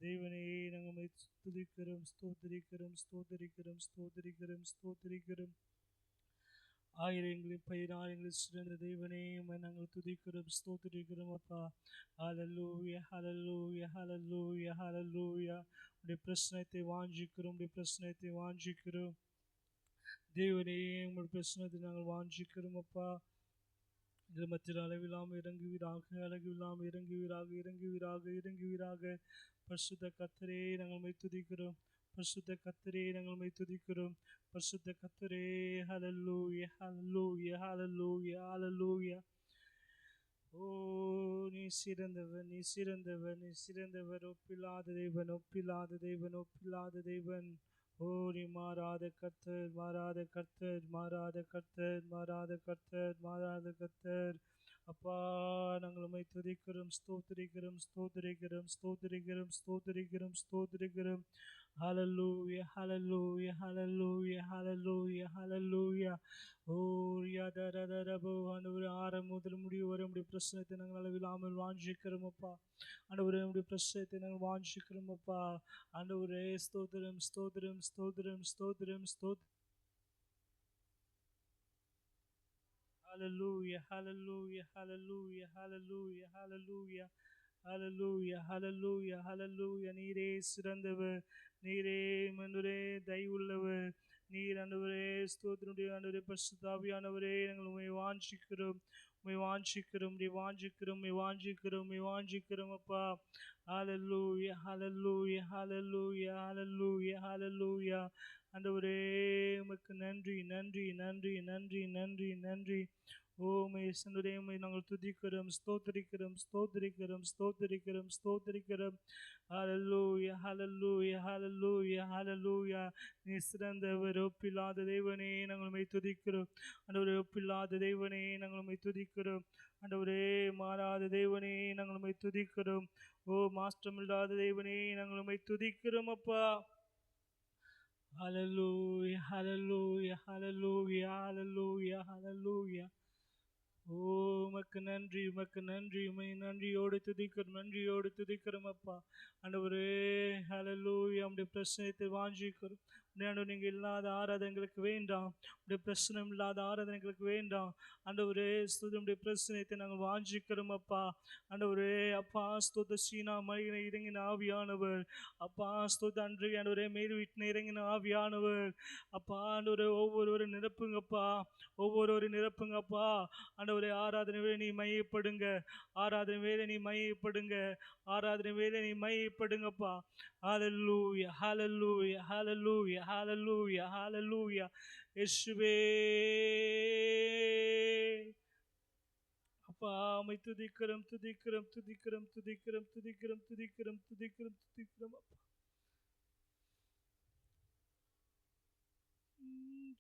தேவனே நாங்கள் துதிக்கிறோம், ஸ்தோத்திரிக்கிறோம், ஸ்தோத்திரிக்கிறோம், ஸ்தோத்திரிக்கிறோம், ஸ்தோத்திரிக்கிறோம். ஆயிரங்களின் பயிராயிரங்களில் சிறந்த தேவனே நாங்கள் துதிக்கிறோம், ஸ்தோத்திரிக்கிறோம் அப்பா. ஹல்லேலூயா, ஹல்லேலூயா, ஹல்லேலூயா, ஹல்லேலூயா. உடைய பிரசன்னத்தை வாஞ்சிக்கிறோம், உடைய பிரசன்னத்தை வாஞ்சிக்கிறோம் தேவனே. உங்களுடைய பிரசன்னத்தை நாங்கள் வாஞ்சிக்கிறோம் அப்பா. இதில் மத்திய அளவில்லாமல் இறங்குவீராக, அளவில்லாமல் இறங்குவீராக, இறங்குவீராக, இறங்குவீராக. பரிசுத்த கர்த்தரே நாங்கள் துதிக்கிறோம், பரிசுத்த கர்த்தரே நாங்கள் துதிக்கிறோம், பரிசுத்த கர்த்தரே. ஹல்லேலூயா, ஹல்லேலூயா, ஹல்லேலூயா, ஹல்லேலூயா. ஓ, நீ சிறந்தவர், நீ சிறந்தவர், நீ சிறந்தவர். ஒப்பில்லாத தேவன், ஒப்பில்லாத தேவன், ஒப்பில்லாத தேவன். ஓ, நீ மாறாத கர்த்தர், மாறாத கர்த்தர், மாறாத கர்த்தர், மாறாத கர்த்தர், மாறாத கர்த்தர். அப்பா, நாங்கள் உம்மை துதிக்கிறோம், ஸ்தோத்திரிக்கிறோம், ஸ்தோத்திரிக்கிறோம், ஸ்தோத்திரிக்கிறோம், ஸ்தோத்திரிக்கிறோம், ஸ்தோத்திரிக்கிறோம். ஹல்லேலூயா, ஹல்லேலூயா, ஹல்லேலூயா, ஹல்லேலூயா, ஹல்லேலூயா. ஓ, யதரதரபோ. ஆண்டவரே, ஆரம்பம் முதல் முடிவு வரை உம்முடைய பிரசன்னத்தை நாங்கள் அளவில்லாமல் வாஞ்சிக்கிறோம் அப்பா. ஆண்டவரே, உம்முடைய பிரசன்னத்தை நாங்கள் வாஞ்சிக்கிறோம் அப்பா. ஆண்டவரே, ஸ்தோத்திரம், ஸ்தோத்திரம், ஸ்தோத்திரம், ஸ்தோத்திரம், ஸ்தோத்திரம். Hallelujah, hallelujah, hallelujah, hallelujah, hallelujah, hallelujah, hallelujah, hallelujah. நீரே சிறந்தவர், நீரே மனுரே தயவுள்ளவர், நீர் ஆண்டவரே. ஸ்தோத்திரமுடைய ஆண்டவரே, பரிசுத்த ஆவியானவரே, நாங்கள் உம்மை வாஞ்சிக்கிறோம், உம்மை வாஞ்சிக்கிறோம், உம்மை வாஞ்சிக்கிறோம், உம்மை வாஞ்சிக்கிறோம், உம்மை வாஞ்சிக்கிறோம் அப்பா. ஹல்லேலூயா, ஹல்லேலூயா, ஹல்லேலூயா, ஹல்லேலூயா, ஹல்லேலூயா. ஆண்டவரே, உமக்கு நன்றி, நன்றி, நன்றி, நன்றி, நன்றி, நன்றி. ஓ, உம்மை சந்துரே, உம்மை நாங்கள் துதிக்கிறோம், ஸ்தோத்திரிக்கிறோம், ஸ்தோத்திரிக்கிறோம், ஸ்தோத்திரிக்கிறோம், ஸ்தோத்திரிக்கிறோம். ஹல்லேலூயா, ஹல்லேலூயா, ஹல்லேலூயா, ஹல்லேலூயா. நீ சிறந்தவர், ஒப்பில்லாத தேவனே, நாங்கள் உம்மை துதிக்கிறோம். ஆண்டவரே, ஒப்பில்லாத தேவனே, நாங்கள் உம்மை துதிக்கிறோம். ஆண்டவரே, மாறாத தேவனே, நாங்கள் உம்மை துதிக்கிறோம். ஓ, மாற்றமில்லாத தேவனே, நாங்கள் உம்மை துதிக்கிறோம் அப்பா. Hallelujah, hallelujah, hallelujah, hallelujah, hallelujah. ஓ, உமக்கு நன்றி, உமக்கு நன்றி, உமை நன்றியோடு துதிக்கிறோம், நன்றியோடு துதிக்கிறோம் அப்பா. ஆண்டவரே, ஹல்லேலூயா. உம்முடைய பிரசன்னத்தை வாஞ்சிக்கிறோம். ஆண்டவரே, நீங்க இல்லாத ஆராதனைகளுக்கு வேண்டாம், உடைய பிரசனம் இல்லாத ஆராதனைகளுக்கு வேண்டாம். ஆண்டவரே, உம்முடைய பிரசன்னத்தை நாங்கள் வாஞ்சிக்கிறோம் அப்பா. ஆண்டவரே, அப்பா ஸ்தோத்திர. சீனா மலையில இறங்கின ஆவியானவர் அப்பா, ஸ்தோத்திர. அன்று ஆண்டவரே, மேல் வீட்டில் இறங்கின ஆவியானவர் அப்பா. ஆண்டவரே, ஒவ்வொருவரும் நிரப்புங்கப்பா, ஒவ்வொருவரும் நிரப்புங்கப்பா. ஆண்டவரே, ஆராதனை வேலை நீ மையப்படுங்க, ஆராதனை வேலை நீ மையப்படுங்க, ஆராதனை வேலை நீ மையப்படுங்கப்பா. ஹல்லேலூயா, ஹல்லேலூயா, ஹல்லேலூயா, ஹல்லேலூயா, ஹல்லேலூயா. இயேசுவே அப்பா, உம்மை துதிக்கிறோம், துதிக்கிறோம், துதிக்கிறோம், துதிக்கிறோம், துதிக்கிறோம், துதிக்கிறோம், துதிக்கிறோம், துதிக்கிறோம் அப்பா.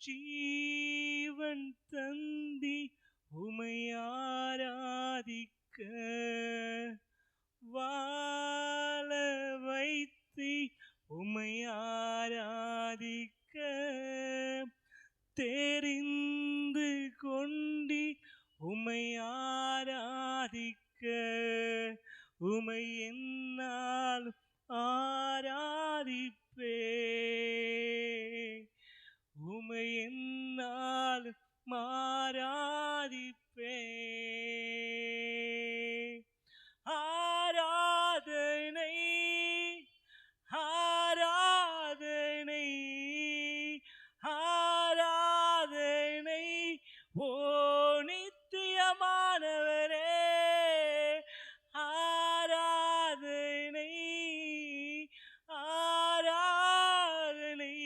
ஜீவன் தந்தி உமை ஆராதிக்க, வாழ வைத்தி உமை ஆராதிக்க, தெரிந்து கொண்டி உமை ஆராதிக்க, உமை என்னால் ஆராதிப்பே, உமை என்னால் மாராதிப்பே. ஆராதனை, ஆராதனை, ஆராதனை ஓ நித்தியமானவரே. ஆராதனை, ஆராதனை,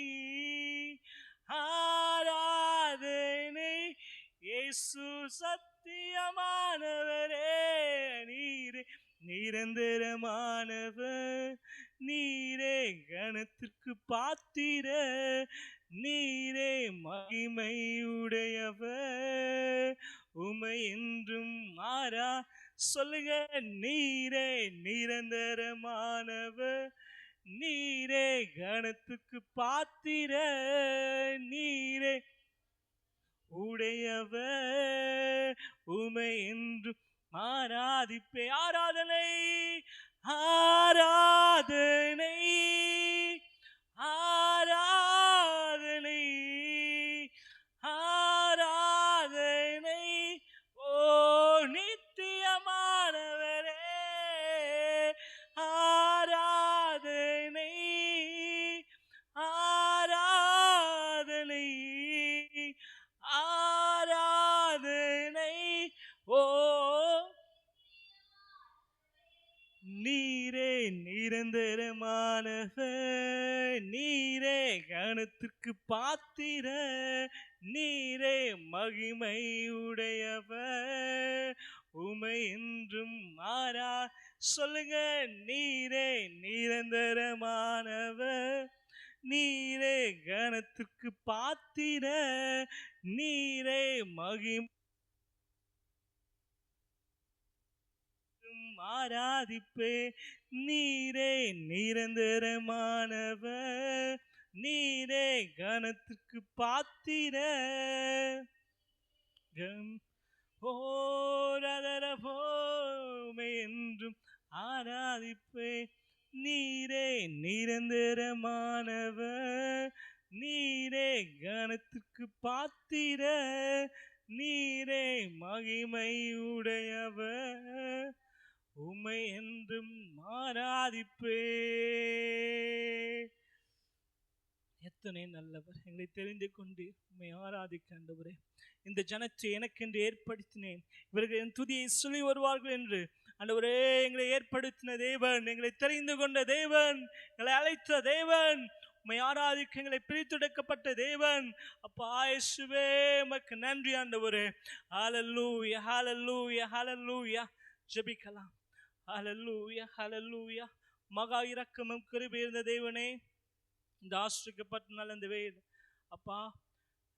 ஆராதனை இயேசு சத்தியமானவரே. நீரே நிரந்தரமானவர், நீரே கணத்திற்கு பாத்திர, நீரே மகிமையுடையவர், உமை என்றும் மாறா. சொல்லுங்க, நீரே நிரந்தரமானவர், நீரே கணத்துக்கு பாத்திர, நீரே உடையவர், உமை என்றும் ஆராதிப்பே. ஆராதனை, ஆராதனை, நீரே நிரந்தரமானவர், நீரே கனத்திற்கு பாத்திர, நீரே மகிமை உடையவர், உமை என்றும் மாறா. சொல்லுங்க, நீரே நிரந்தரமானவர், நீரே கனத்திற்கு பாத்திர, நீரே மகிமை ஆராதிப்பே. நீரே நிரந்தரமானவர், நீரே கனத்திற்கு பாத்திர. ஓரதரபோமே என்றும் ஆராதிப்பே. நீரே நிரந்தரமானவர், நீரே கனத்திற்கு பாத்திர, நீரே மகிமை உடையவர், உம்மை என்றும் ஆராதிப்பே. எத்தனை நல்லவர், எங்களை தெரிந்து கொண்டு உம்மை ஆராதிக்க ஆண்டவரே. இந்த ஜனத்தை எனக்கென்று ஏற்படுத்தினேன், இவர்கள் என் துதியை சொல்லி வருவார்கள் என்று ஆண்டவரே எங்களை ஏற்படுத்தின தேவன், எங்களை தெரிந்து கொண்ட தேவன், எங்களை அழைத்த தேவன், உம்மை ஆராதிக்க எங்களை பிரித்தெடுக்கப்பட்ட தேவன். அப்பா இயேசுவே உமக்கு நன்றி ஆண்டவரே. ஹல்லேலூயா, ஹல்லேலூயா, ஹல்லேலூயா. ஜெபிக்கலாம். ஹல்லேலூயா, ஹல்லேலூயா. மகா இரக்கமும் கிருபை இருந்த தேவனே, இந்த ஆசிரியப்பட்ட நாள் இந்த வேல் அப்பா,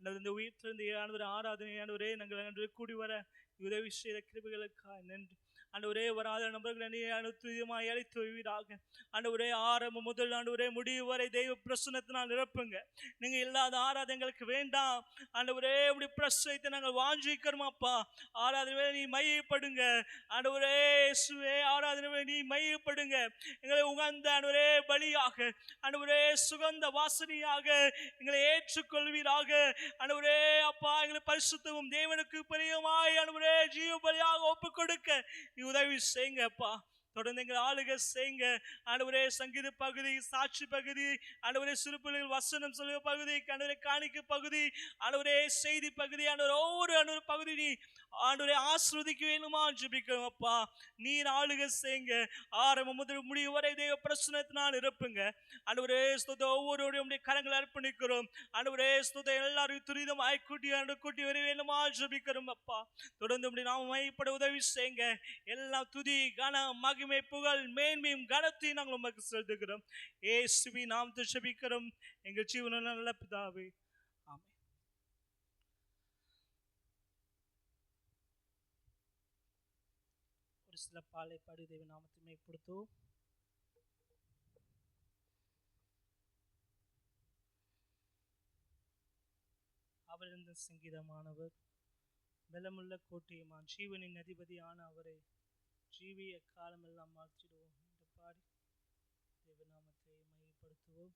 இந்த உயிர்த்திருந்த ஆண்டவரே ஆராதனை ஆண்டவரே, நாங்கள் கூடி வர உதவி செய்த கிருபைகளுக்காக நன்றி ஆண்டவரே. வராத நபர்களை அனுத்துவமாய் அழைத்து வருவீராக ஆண்டவரே. ஆரம்பம் முதல் ஆண்டவரே முடிவு வரை தெய்வ பிரசன்னத்தினால் நிரப்புங்க. நீங்க இல்லாத ஆராதனைகளுக்கு வேண்டாம் ஆண்டவரே. இப்படி பிரசனத்தை நாங்கள் வாஞ்சிக்கிறோம் அப்பா. ஆராதனை நீ மையப்படுங்க ஆண்டவரே. இயேசுவே ஆராதனை நீ மையப்படுங்க. எங்களை உகந்த ஆண்டவரே பலியாக ஆண்டவரே, சுகந்த வாசனையாக எங்களை ஏற்றுக்கொள்வீராக ஆண்டவரே. அப்பா எங்களை பரிசுத்தமும் தேவனுக்கு பிரியமாய் ஆண்டவரே ஜீவ பலியாக ஒப்பு கொடுக்க உதவி செய்யுங்க அப்பா. தொடர்ந்து எங்கள் ஆளுகை செய்யுங்க ஆண்டவரே. சங்கீத பகுதி, சாட்சி பகுதி ஆண்டவரே, சிறுபிள்ளைகள் வசனம் சொல்லுக பகுதி ஆண்டவரே, காணிக்கை பகுதி ஆண்டவரே, செய்தி பகுதி ஆண்டவரே, ஒவ்வொரு பகுதி நீ ஆண்டவரே ஆசீர்வதிக்க வேணுமா ஜெபிக்கிறோம் அப்பா. நீர் ஆளுகை செய்யுங்க. ஆரம்பம் முதல் முடிவு வரை தேவ பிரசன்னத்தினால் இருப்புங்க ஆண்டவரே. ஸ்தோத்திரம். ஒவ்வொருடைய கரங்களை அர்ப்பணிக்கிறோம் ஆண்டவரே. ஸ்தோத்திரம். எல்லாரும் துரிதமாய் கூட்டி வர வேணுமா ஜெபிக்கிறோம் அப்பா. தொடர்ந்து அப்படி நாம் மைப்பட உதவி செய்யுங்க. எல்லாம் துதி கன மகிமை புகழ் மேன்மையும் கனத்தையும் நாங்கள் உமக்கு செலுத்துகிறோம். இயேசுவின் நாமத்தில் ஜெபிக்கிறோம் எங்கள் ஜீவனில் நல்ல பிதாவே, ஆமென். ஒரு சில பாலை பாடி தேவ நாமத்தை மேம்படுத்துவோம். அவர் இருந்த சங்கீதமானவர், பலமுள்ள கோட்டையுமான் ஜீவனின் அதிபதியான அவரை ஜீவிய காலமெல்லாம் மாற்றிடுவோம் என்று பாடி தேவநாமத்தை மையப்படுத்துவோம்.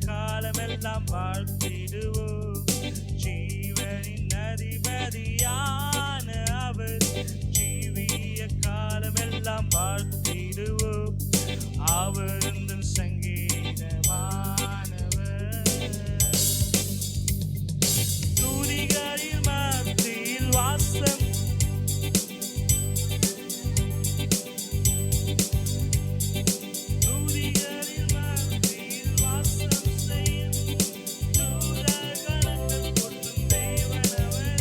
காலமெல்லாம் வாழ்த்திடுவோம். ஜீவனின் அதிபதியான அவர் ஜீவிய காலமெல்லாம் வாழ்த்திடுவோம். அவர் இந்த சங்கீதமானவர், துதிகளில் மத்தியில் வாசம் தேவனவர்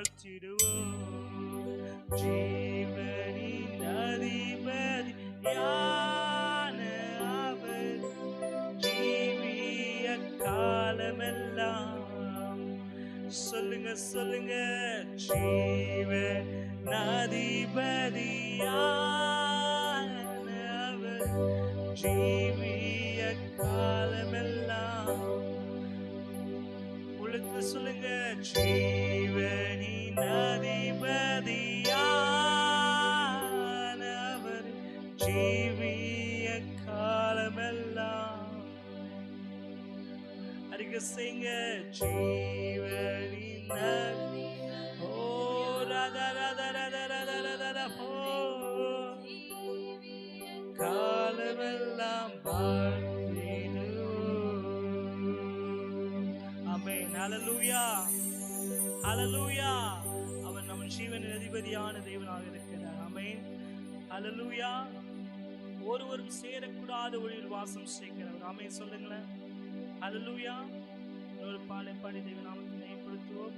வாழ்த்திடுவோம். ஜீவனின் அதிபதி யான அவர் ஜீவிய காலமெல்லாம். சொல்லுங்க சொல்லுங்க, ஜீவன் அதிபதியான அவர் ஜீவிய காலமெல்லாம். உலகத்துல சொல்லுங்க, ஜீவனின் அதிபதியான அவர் ஜீவிய காலமெல்லாம். அறிக்கை செய்யுங்க, ஜீவனின் ஓ ராதா ராதா ராதா ராதா ராதா ஓ காலமெல்லாம் வாழ்த்திடுவோம். ஆமென். ஹல்லேலூயா ஹல்லேலூயா. அவர் நம் ஜீவனின் அதிபதியான தேவனாக இருக்கிறார். ஆமென். ஹல்லேலூயா. ஒருவரும் சேரக்கூடாத ஒளியில் வாசம் செய்கிறவர். ஆமென் சொல்லுங்களேன். ஹல்லேலூயா. ஒரு பாடலை பாடி தேவ நாமத்தை மேம்படுத்துவோம்.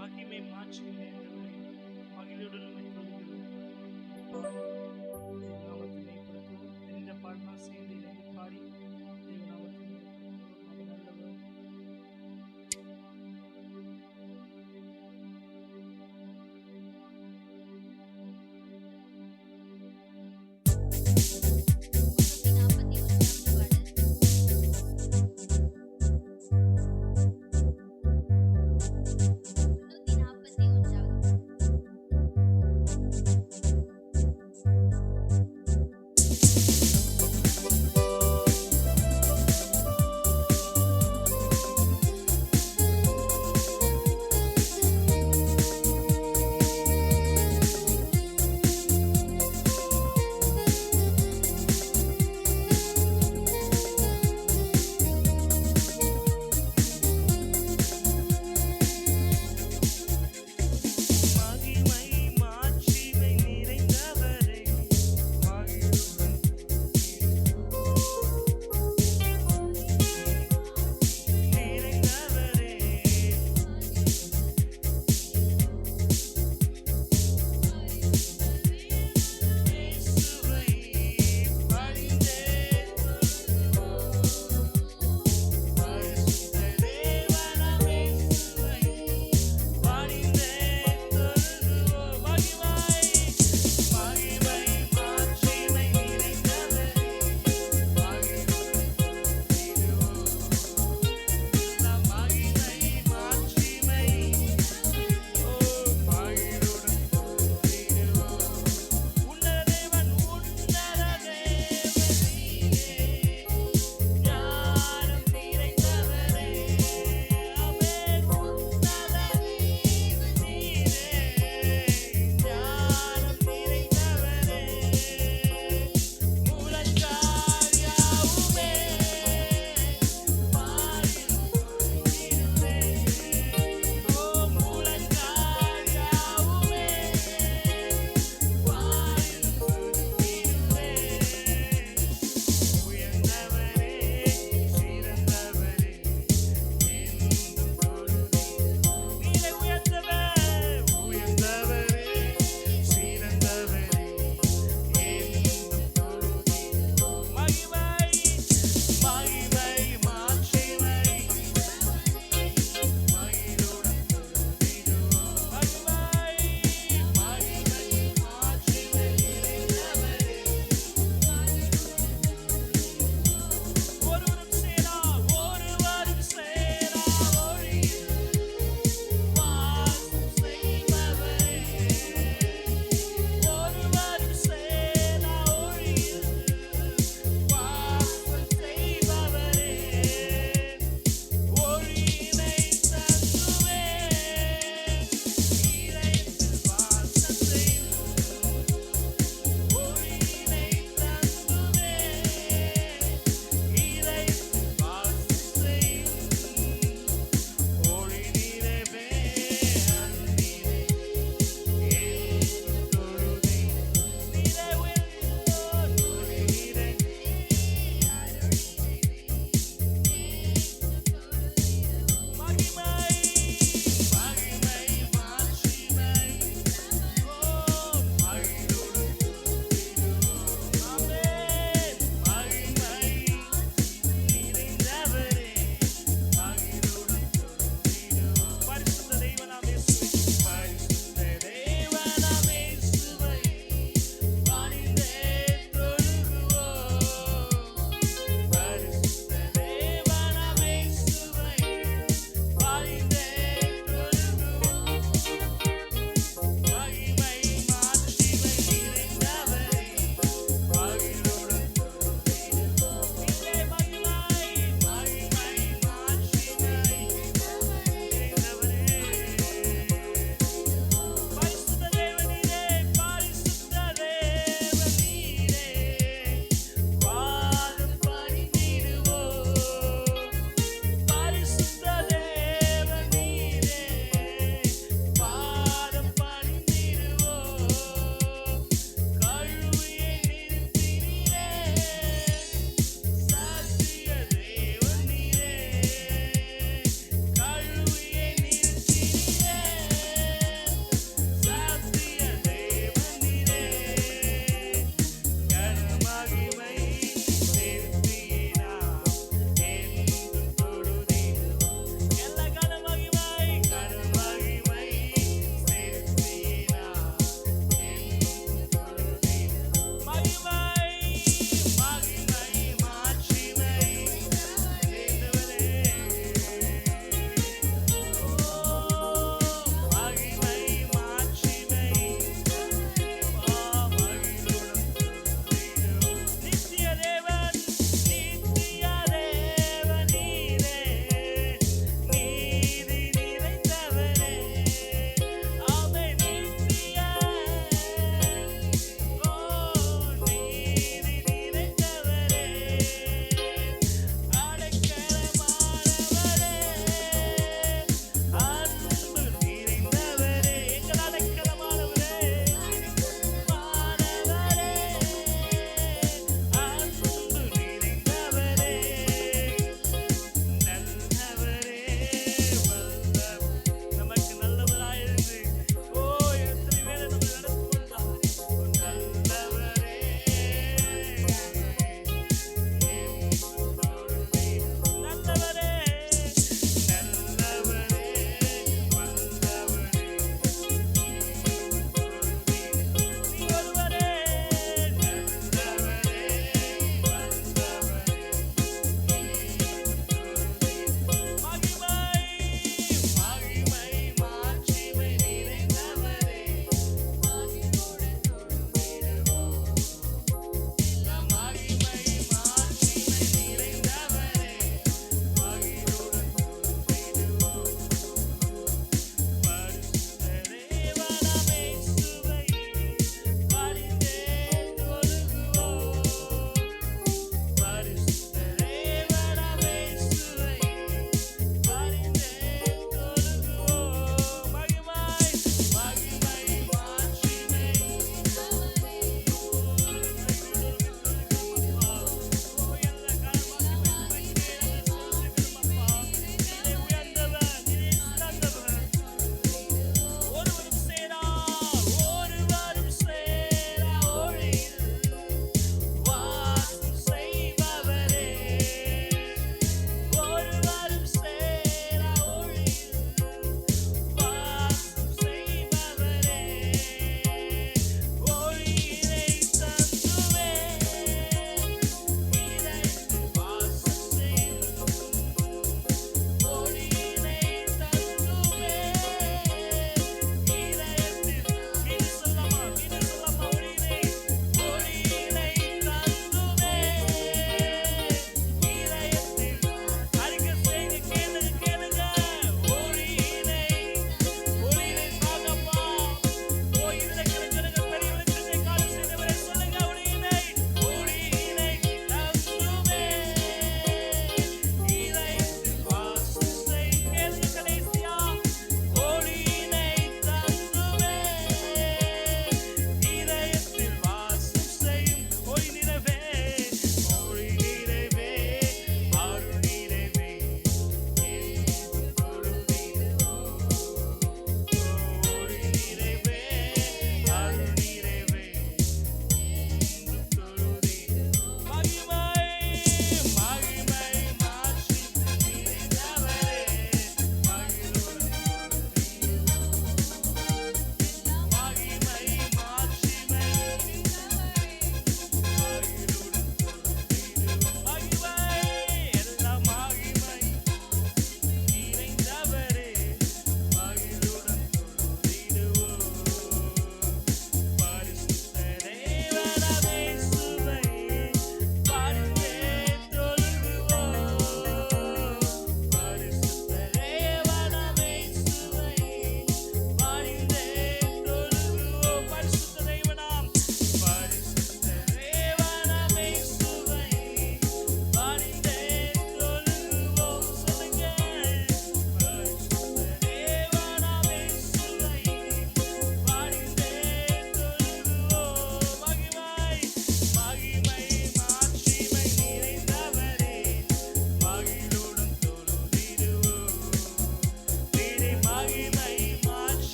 மகிமை மாட்சிமை மகிழ்வுடன் நாமத்தை மேம்படுத்துவோம். தெரிந்த பாடலாம் சேர்ந்து இணைந்து பாடி தேவ நாமத்தை நல்லவர்.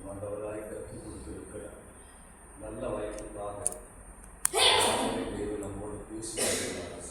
ஆண்டவராய் கற்றுக் கொடுத்திருக்கிற நல்ல வாய்ப்புக்காக தேவன் நம்மோடு பேசுகிறார்.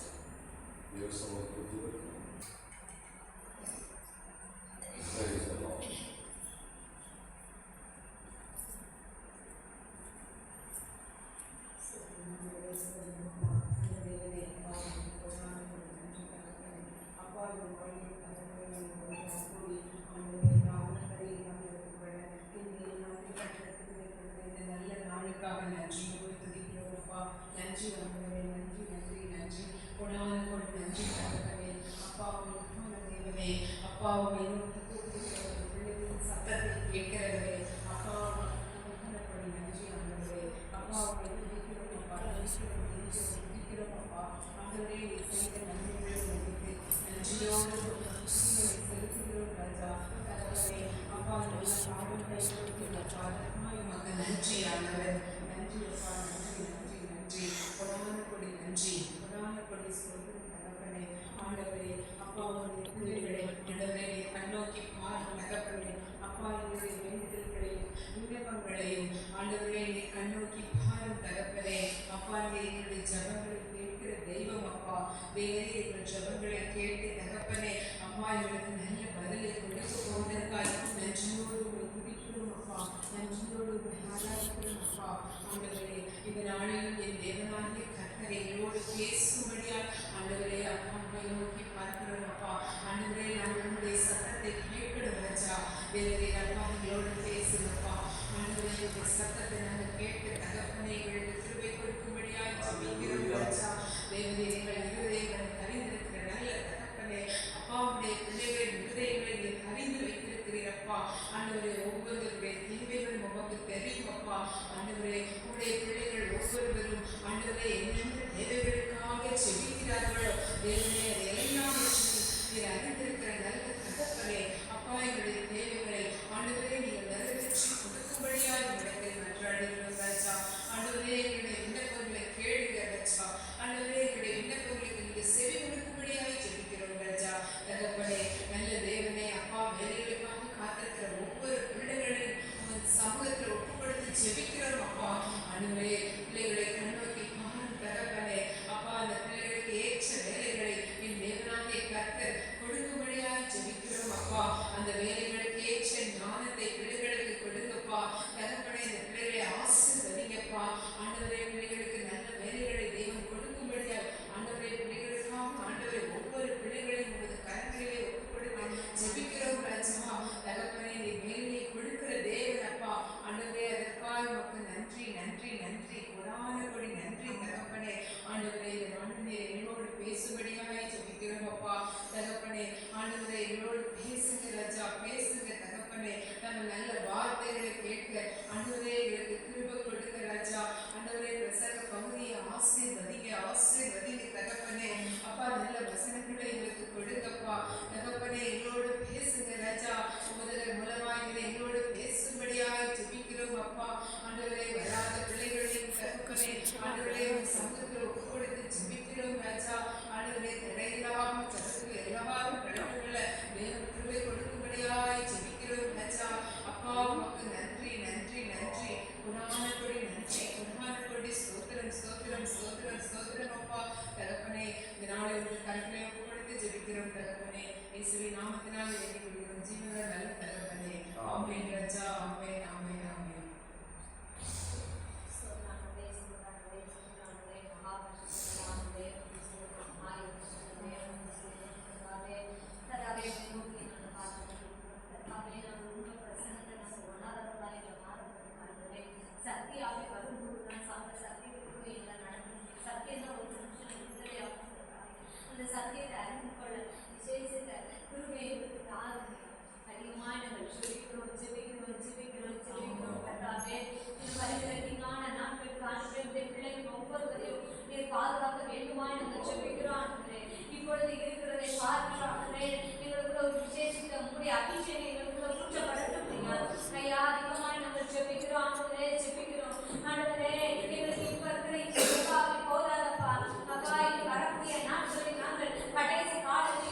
கடைசி காலத்தில்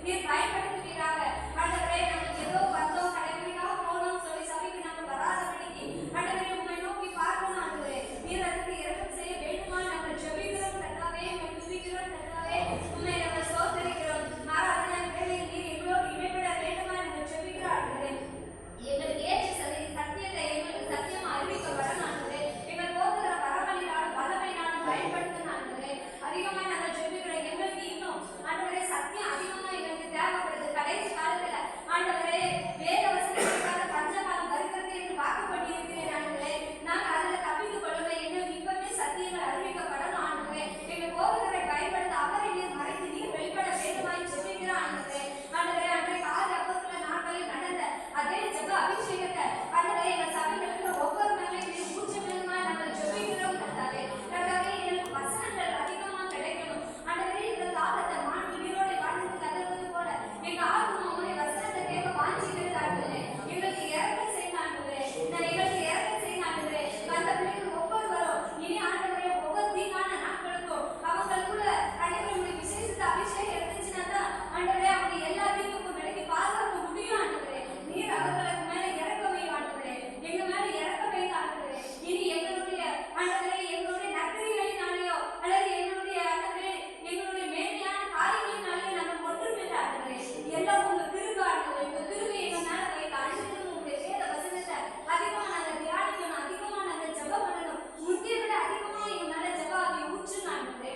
நீர் பயன்படுத்துவீராக. ஆண்டவரே, நாங்கள் ஏதோ வந்தோம் கடைபிடிக்காம போனோம் சொல்லி சபைக்கு நாங்கள் வராதபடிக்கு ஆண்டவரே உம்மை நோக்கி பார்க்கணும். ஆண்டவரே, நீர் அதுக்கு இரக்கம் செய்ய வேண்டுமா நாங்கள் ஜெபிக்கிறோம் கர்த்தாவே, உம்மை துதிக்கிறோம் கர்த்தாவே, உம்மை நாங்கள் ஸ்தோத்திரிக்கிறோம். ஆராதனை வேளையில் நீர் எங்களோடு இடைப்பட வேண்டுமா நாங்கள் ஜெபிக்கிறோம். ஆண்டவரே, எங்களுக்கு ஏற்ற சத்தியத்தை எங்களுக்கு சத்தியம் அறிவிக்கப்படணும். ஆண்டவரே, எங்கள் போகிற வரவழினாலும் வல்லமையினாலும் பயன்படுத்தணும். ஆண்டவரே, அதிகமா நாங்கள் ஜெபிக்கிறோம். எங்களுக்கு இன்னும் ஆண்டவரே சத்தியம் அதிகமா எங்களுக்கு தேவைப்படுது. கடைசி காலத்துல ஆண்டவரே வேத வசனங்களுக்காக பஞ்சகாலம் வருகிறது என்று வாக்கு பண்ணியிருக்கிறேன். ஆண்டவரே, நாங்கள் அதில் தப்பித்துக் கொள்ளணும். எங்களுக்கு இப்பவே சத்தியங்கள் அறிவிக்கப்படணும். ஆண்டவரே, எங்கள் போகிறவரை பயன்படுத்த அவரை நீர் மறைத்து நீர் வெளிப்பட வேண்டுமாய் ஜெபிக்கிறோம். ஆண்டவரே, ஆண்டவரே அன்றைக்கு ஆதி அப்போஸ்தலர் நாட்களில் நடந்த அதே ஜெப அபிஷேகத்தை ஆண்டவரே எங்கள் சபையில் இருக்கிற ஒவ்வொரு மேலையும் நீர் ஊற்ற வேண்டுமா நாங்கள் ஜெபிக்கிறோம். கர்த்தாவே, கர்த்தாவே எங்களுக்கு வசனங்கள் அதிகமா கிடைக்கணும். ஆண்டவரே, இந்த காலத்தை மான் உயிரோடு வாழ்ந்து கதறுவது போல எங்க ஆத்மா உம்முடைய வசனத்தை கேட்க வாஞ்சிக்கிறது. ஆண்டவரே, எங்களுக்கு இரக்கம் செய்யுங்க. ஆண்டவரே, எங்களுக்கு இரக்கம் செய்யுங்க. ஆண்டவரே, அந்த பிள்ளைகள் ஒவ்வொருவரும் இனி ஆண்டவரே ஒவ்வொரு தீங்கான நாட்களுக்கும் அவங்களுக்குள்ள ஆண்டவரே உங்களுடைய விசேஷ அபிஷேகம் இருந்துச்சுன்னா தான் ஆண்டவரே அவங்க எல்லா தீங்குக்கும் விலகி பாதுகாக்க முடியும். ஆண்டவரே, நீர் அவர்களுக்கு மேல இறக்க வையும். ஆண்டவரே, எங்க மேல இறக்க வைங்க. ஆண்டவரே, இனி எங்களுடைய ஆண்டவரே எங்களுடைய நற்கிரிகளினாலேயோ அல்லது எங்களுடைய ஆண்டவரே எங்களுடைய மேன்மையான காரியங்களினாலேயோ நாங்கள் ஒன்றுமில்லை. ஆண்டவரே, எல்லாம் உங்க கிருபை. ஆண்டவரே, உங்க கிருபை எங்க மேல வைக்க அனுப்பிட்டு உங்களுடைய வேத வசனத்தை அதிகமா நாங்கள் தியானிக்கணும். அதிகமா நாங்கள் ஜெபம் பண்ணணும். முந்தைய விட அதிகமா எங்க மேல ஜெபாவை ஊற்றுங்க. ஆண்டவரே,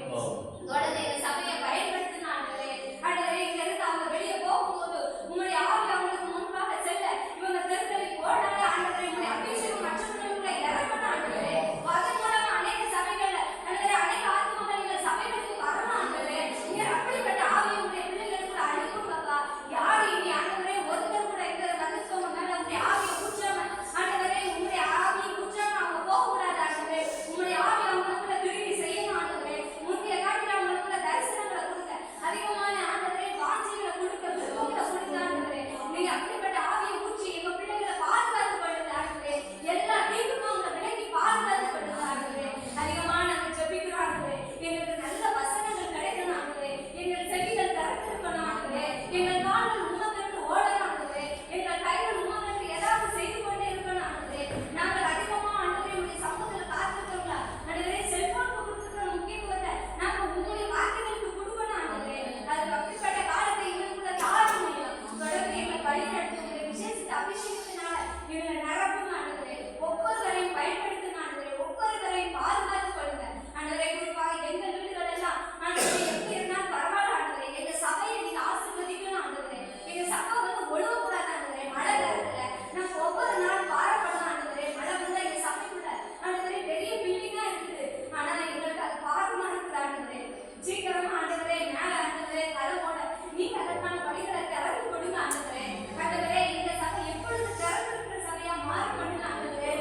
தொடர்ந்து எங்க சபையை பயன்படுத்தின. ஆண்டவரே, ஆண்டவரே இங்க இருந்து அவங்க வெளியே போகும்போது உங்களுடைய ஆவி அவங்களுக்கு முன்பாக செல்ல இவங்க தெருக்களில் போனால ஆண்டவரே உங்களுடைய அபிஷேகம் மற்றவர்களுக்குள்ள இறங்கணும். ஆண்டவரே, அதன் மூலமா அநேக சபைகள்ல ஆண்டவரே அநேக ஆத்மாக்கள் எங்கள் சபைகளுக்கு வரணும். ஆண்டவரே, நீர் அப்படிப்பட்ட ஆவி உங்களுடைய பிள்ளைகளுக்கு அனுப்புங்கப்பா. யாரு இனி ஆண்டவரே ஒருத்தர் கூட எங்க வந்துட்டவங்க மேல உங்களுடைய ஆவியை ஊற்றாம ஆண்டவரே உங்களுடைய ஆவியை ஊற்றாம அவங்க போகக்கூடாது. ஆண்டவரே, உங்களுடைய ஆவி அவங்களுக்குள்ள திரும்பி செய்யணும். ஆண்டவரே, முந்தைய காட்டில அவங்களுக்குள்ள தரிசனங்களை கொடுங்க, அதிகமான ஆண்டவரே வாஞ்சிகளை கொடுக்க, விருப்பங்களை கொடுங்க. ஆண்டவரே, நீங்க அப்படிப்பட்ட ஆவியை ஊற்றி எங்க பிள்ளைகளை பாதுகாத்து கொள்ளுங்க. ஆண்டவரே, எல்லா தீங்குக்கும் அவங்க விலகி பாதுகாத்து கொள்ளுங்க. ஆண்டவரே, அதிகமா நாங்கள் ஜெபிக்கிறோம். ஆண்டவரே, எங்களுக்கு நல்ல வசனங்கள் கிடைக்கணும். ஆண்டவரே, எங்கள் செவிகள் திறந்திருக்கணும். ஆண்டவரே, எங்கள் கால்கள் உமக்கென்று ஓடணும். ஆண்டவரே, எங்கள் கைகள் உமக்கென்று ஏதாவது செய்து கொண்டே இருக்கணும். ஆண்டவரே, நாங்கள் அதிகமா ஆண்டவரே உங்களுடைய சமூகத்தில் காத்துக்கிறோங்களா. ஆண்டவரே, செல்போனுக்கு கொடுத்துருக்கிற முக்கியத்துவத்தை நாங்கள் உங்களுடைய வார்த்தைகளுக்கு கொடுக்கணும். ஆண்டவரே, அதுக்கு அப்படிப்பட்ட காலத்தை எங்களுக்குள்ள தாழ முடியும். தொடர்ந்து எங்களை வழிநடத்தி உங்களுடைய விசேஷ அபிஷேகத்தினால எங்களை நிரப்புங்க. ஆண்டவரே, ஒவ்வொருவரையும் பயன்படுத்துங்க. ஆண்டவரே, ஒவ்வொருவரையும் பாதுகாத்துக் கொள்ளுங்க. ஆண்டவரே, குறிப்பாக எங்கள் வீடுகள் எல்லாம் ஆண்டவரே எப்படி இருந்தாலும் பரவாயில்ல. ஆண்டவரே, எங்க சபையை நீங்க ஆசீர்வதிக்கணும். ஆண்டவரே, எங்க சபை வந்து ஒழுகக்கூடாது. ஆண்டவரே, மழை நேரத்துல நாங்க ஒவ்வொரு நாளும் பாரப்படணும். ஆண்டவரே, மழை வந்தா எங்க சபைக்குள்ள ஆண்டவரே பெரிய பில்டிங்கா இருக்குது. ஆனா எங்களுக்கு அது பாரமா இருக்குது. ஆண்டவரே, சீக்கிரமா ஆண்டவரே மேல ஆண்டவரே கலவோட நீங்க அதற்கான வழிகளை திறந்து கொடுங்க. ஆண்டவரே, ஆண்டவரே இந்த சபை எப்பொழுது திறந்திருக்கிற சபையா மாற பண்ணுங்க. ஆண்டவரே,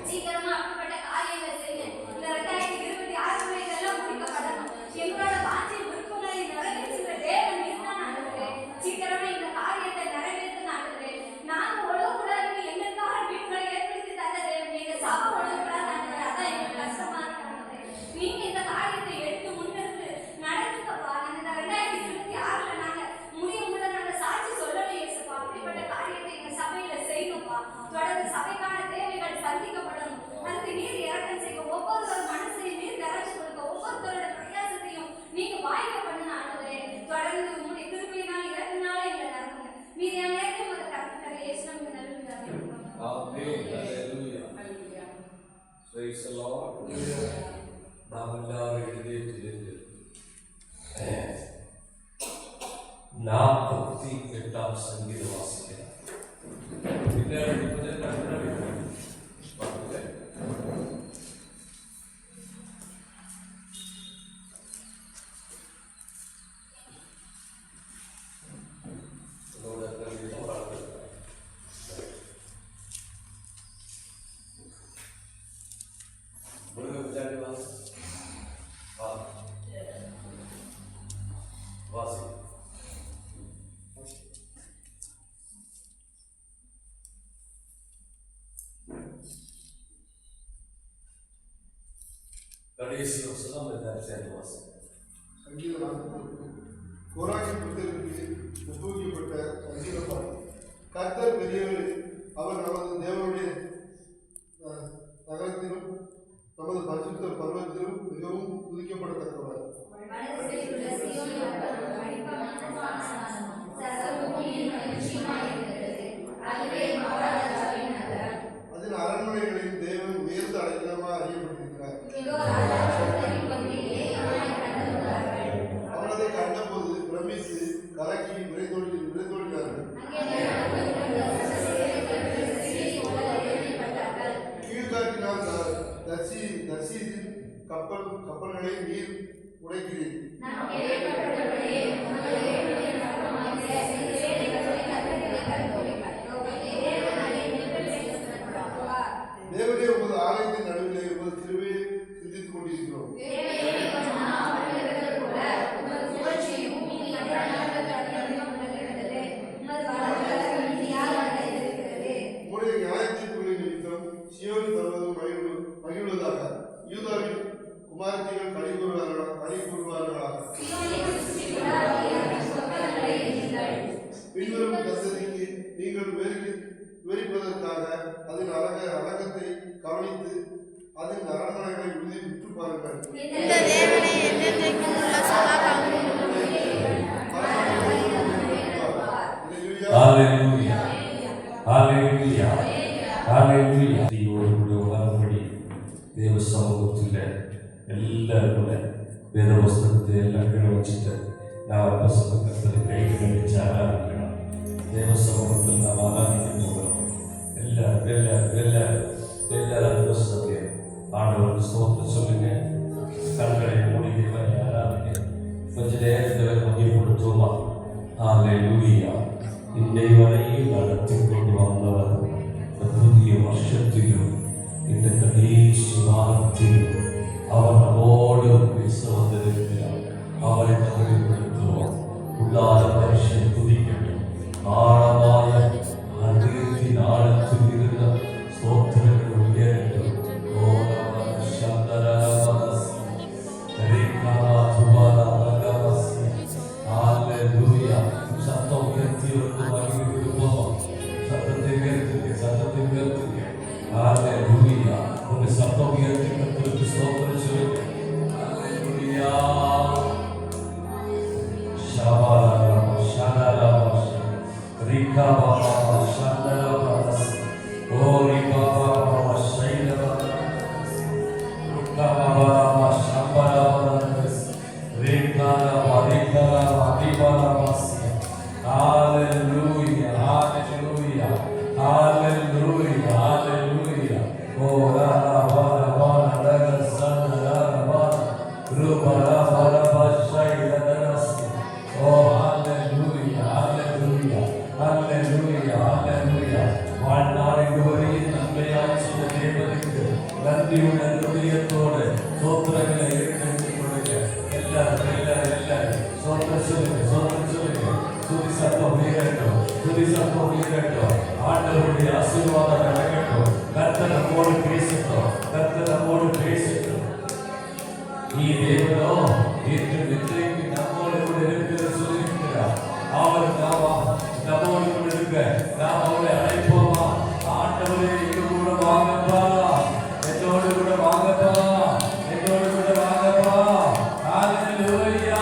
சீக்கிரமா அப்படிப்பட்ட காரியங்கள் செய்யுங்க. இந்த 2026 இதெல்லாம் முடிக்கப்படணும். எங்களோட வாஞ்சி விருப்பங்களை நிறைவேற்றுகிற தேவன் நீர்தான். ஆண்டவரே, சீக்கிரமா இந்த காரியத்தை நிறைவேற்றுங்க. ஆண்டவரே, நாங்க ஒழுகக்கூடாதுன்னு எங்களுக்காக வீடுகளை ஏற்படுத்தி தந்த தேவன் எங்க சபை ஒழுகக்கூடாது. ஆண்டவரே, அதான் எங்களுக்கு கஷ்டமா இருக்கு. ஆண்டவரே, நீங்க இந்த காரியத்தை எடுத்து முன்னெடுத்து நடந்துக்கப்பா. நாங்க இந்த 2026 நாங்க முடியும்ல நாங்க சாட்சி சொல்லணும். இயேசுப்பா, அப்படிப்பட்ட காரியத்தை எங்க சபையில செய்யணும்ப்பா. தொடர்ந்து சபைக்கான தேவைகள் சந்திக்கப்படணும். அதுக்கு நீர் இறக்கம் செய்ய, ஒவ்வொருத்தர் மனசையும் நீர் திறந்து கொடுக்க, ஒவ்வொருத்தரோட பிரயாசத்தையும் நீங்க வாய்க்க பண்ணுங்க. ஆண்டவரே, தொடர்ந்து உங்களுடைய கிருபையினால் இறங்கினாலே எங்களை நிரப்புங்க. மீதியான நேரத்தில் ஒரு கருத்து இயேசுவின் நல்ல ஆமென். ஹல்லேலூயா. Price the Lord. நாம் எல்லாரும் எழுதியிருந்து 48ஆம் சங்கீதம் வாசிக்கலாம். கடைசி வருஷம் சேர்ந்து வாசிக்கிறேன். சங்கீதம் 49 கோராகின் புத்தகத்தில் கப்பல்களை நீர் உடைக்கிறீர். தேவனே, உமது ஆலயத்தின் நடுவிலே உமது கிருபையை சிந்தித்துக் கொண்டிருக்கிறோம். உம்முடைய நியாயத்தீர்ப்புகளின் நிமித்தம் சீயோன் பர்வதம் மகிழ்வதாக. யூதாவின் குமாரத்திகள் களி கூறுவார்களாக. பின்வரும் சந்ததிக்கு நீங்கள் விவரிப்பதற்காக அதன் அழகத்தை கவனித்து அதன் அரண்மனைகளை உற்று பாருங்கள். இந்த தேவனை என்றென்றைக்கும் உள்ள சதா காலமும் ஹalleluya ஹalleluya ஹalleluya. தீயோடு உணர்வுபடி தேவ சமூகத்தில் எல்லாரும் வேத வஸ்திரத்தை எல்லாம் கீழே வச்சுட்டு நான் கர்த்தரை கைகளை வச்சு ஆராதிக்கணும். தேவ சமூகத்தில் நாம் ஆராதிக்க போகிறோம். எல்லாரும் ஆண்டவருக்கு ஸ்தோத்திரம் சொல்லுங்க. கண்களை மூடி தேவனை ஆராதிக்க கொஞ்ச நேரத்தில் மகிழ்ப்படுத்துவோமா? ஹalleluya. இன்றைவரையும் நடத்தி கொண்டு வந்தவர் புதிய வருஷத்திலும் இந்த கடைசி வாரத்திலும் அவர் நம்மோடு பேச வந்திருக்கிறார். அவரை மகிழ்ப்படுத்துவோம். உள்ளார மனுஷன் துதிக்கட்டும். ஆழமான அன்றைய நாளத்தில் இருந்த ஸ்தோத்திரங்கள் உயரட்டும். சத்தம் உயர்த்தி வந்து மகிழ்ச்சிப்படுவோம். சத்தத்தை உயர்த்துங்க. ஹalleluya. உங்க சத்தம் உயர்த்தி கர்த்தருக்கு ஸ்தோத்திரம் சொல்லுங்க. ஹalleluya. ஷாபாலா ஷாலாலா ரிகா பாபா ஷாலாலா ஓரி Baba Baba Shaila ருக்கா Baba ஷாபாலா ரிகா ரிகா ரிபாலா. Hallelujah, hallelujah, hallelujah, hallelujah. Oh, la la la la la la san la la ruba la la la shai la la. Oh, hallelujah, hallelujah, hallelujah, hallelujah. வாழ்நாள் இதுவரை நன்மையாய் செய்த தேவனுக்கு நன்றியுடன் இதயத்தோடு ஸ்தோத்திரங்களை எடுத்து கொடுங்க. எல்லாரும் ஸ்தோத்திரம் சொல்லுங்க. துதி சத்தம் உயரட்டும். ஆண்டவருடைய ஆசீர்வாதம் நடக்கட்டும். கர்த்தர் நம்மோடு பேசட்டும். நீ தேவனோ இன்று நிச்சயக்கு நம்மோடு கூட இருக்கிற சொல்லியிருக்கிறார். அவர் நம்மோடு கூட இருக்க நாம் அவரை அழைப்போமா? ஆண்டவரே, எங்க கூட வாங்கப்பா, என்னோடு கூட வாங்கப்பா. ஹalleluya.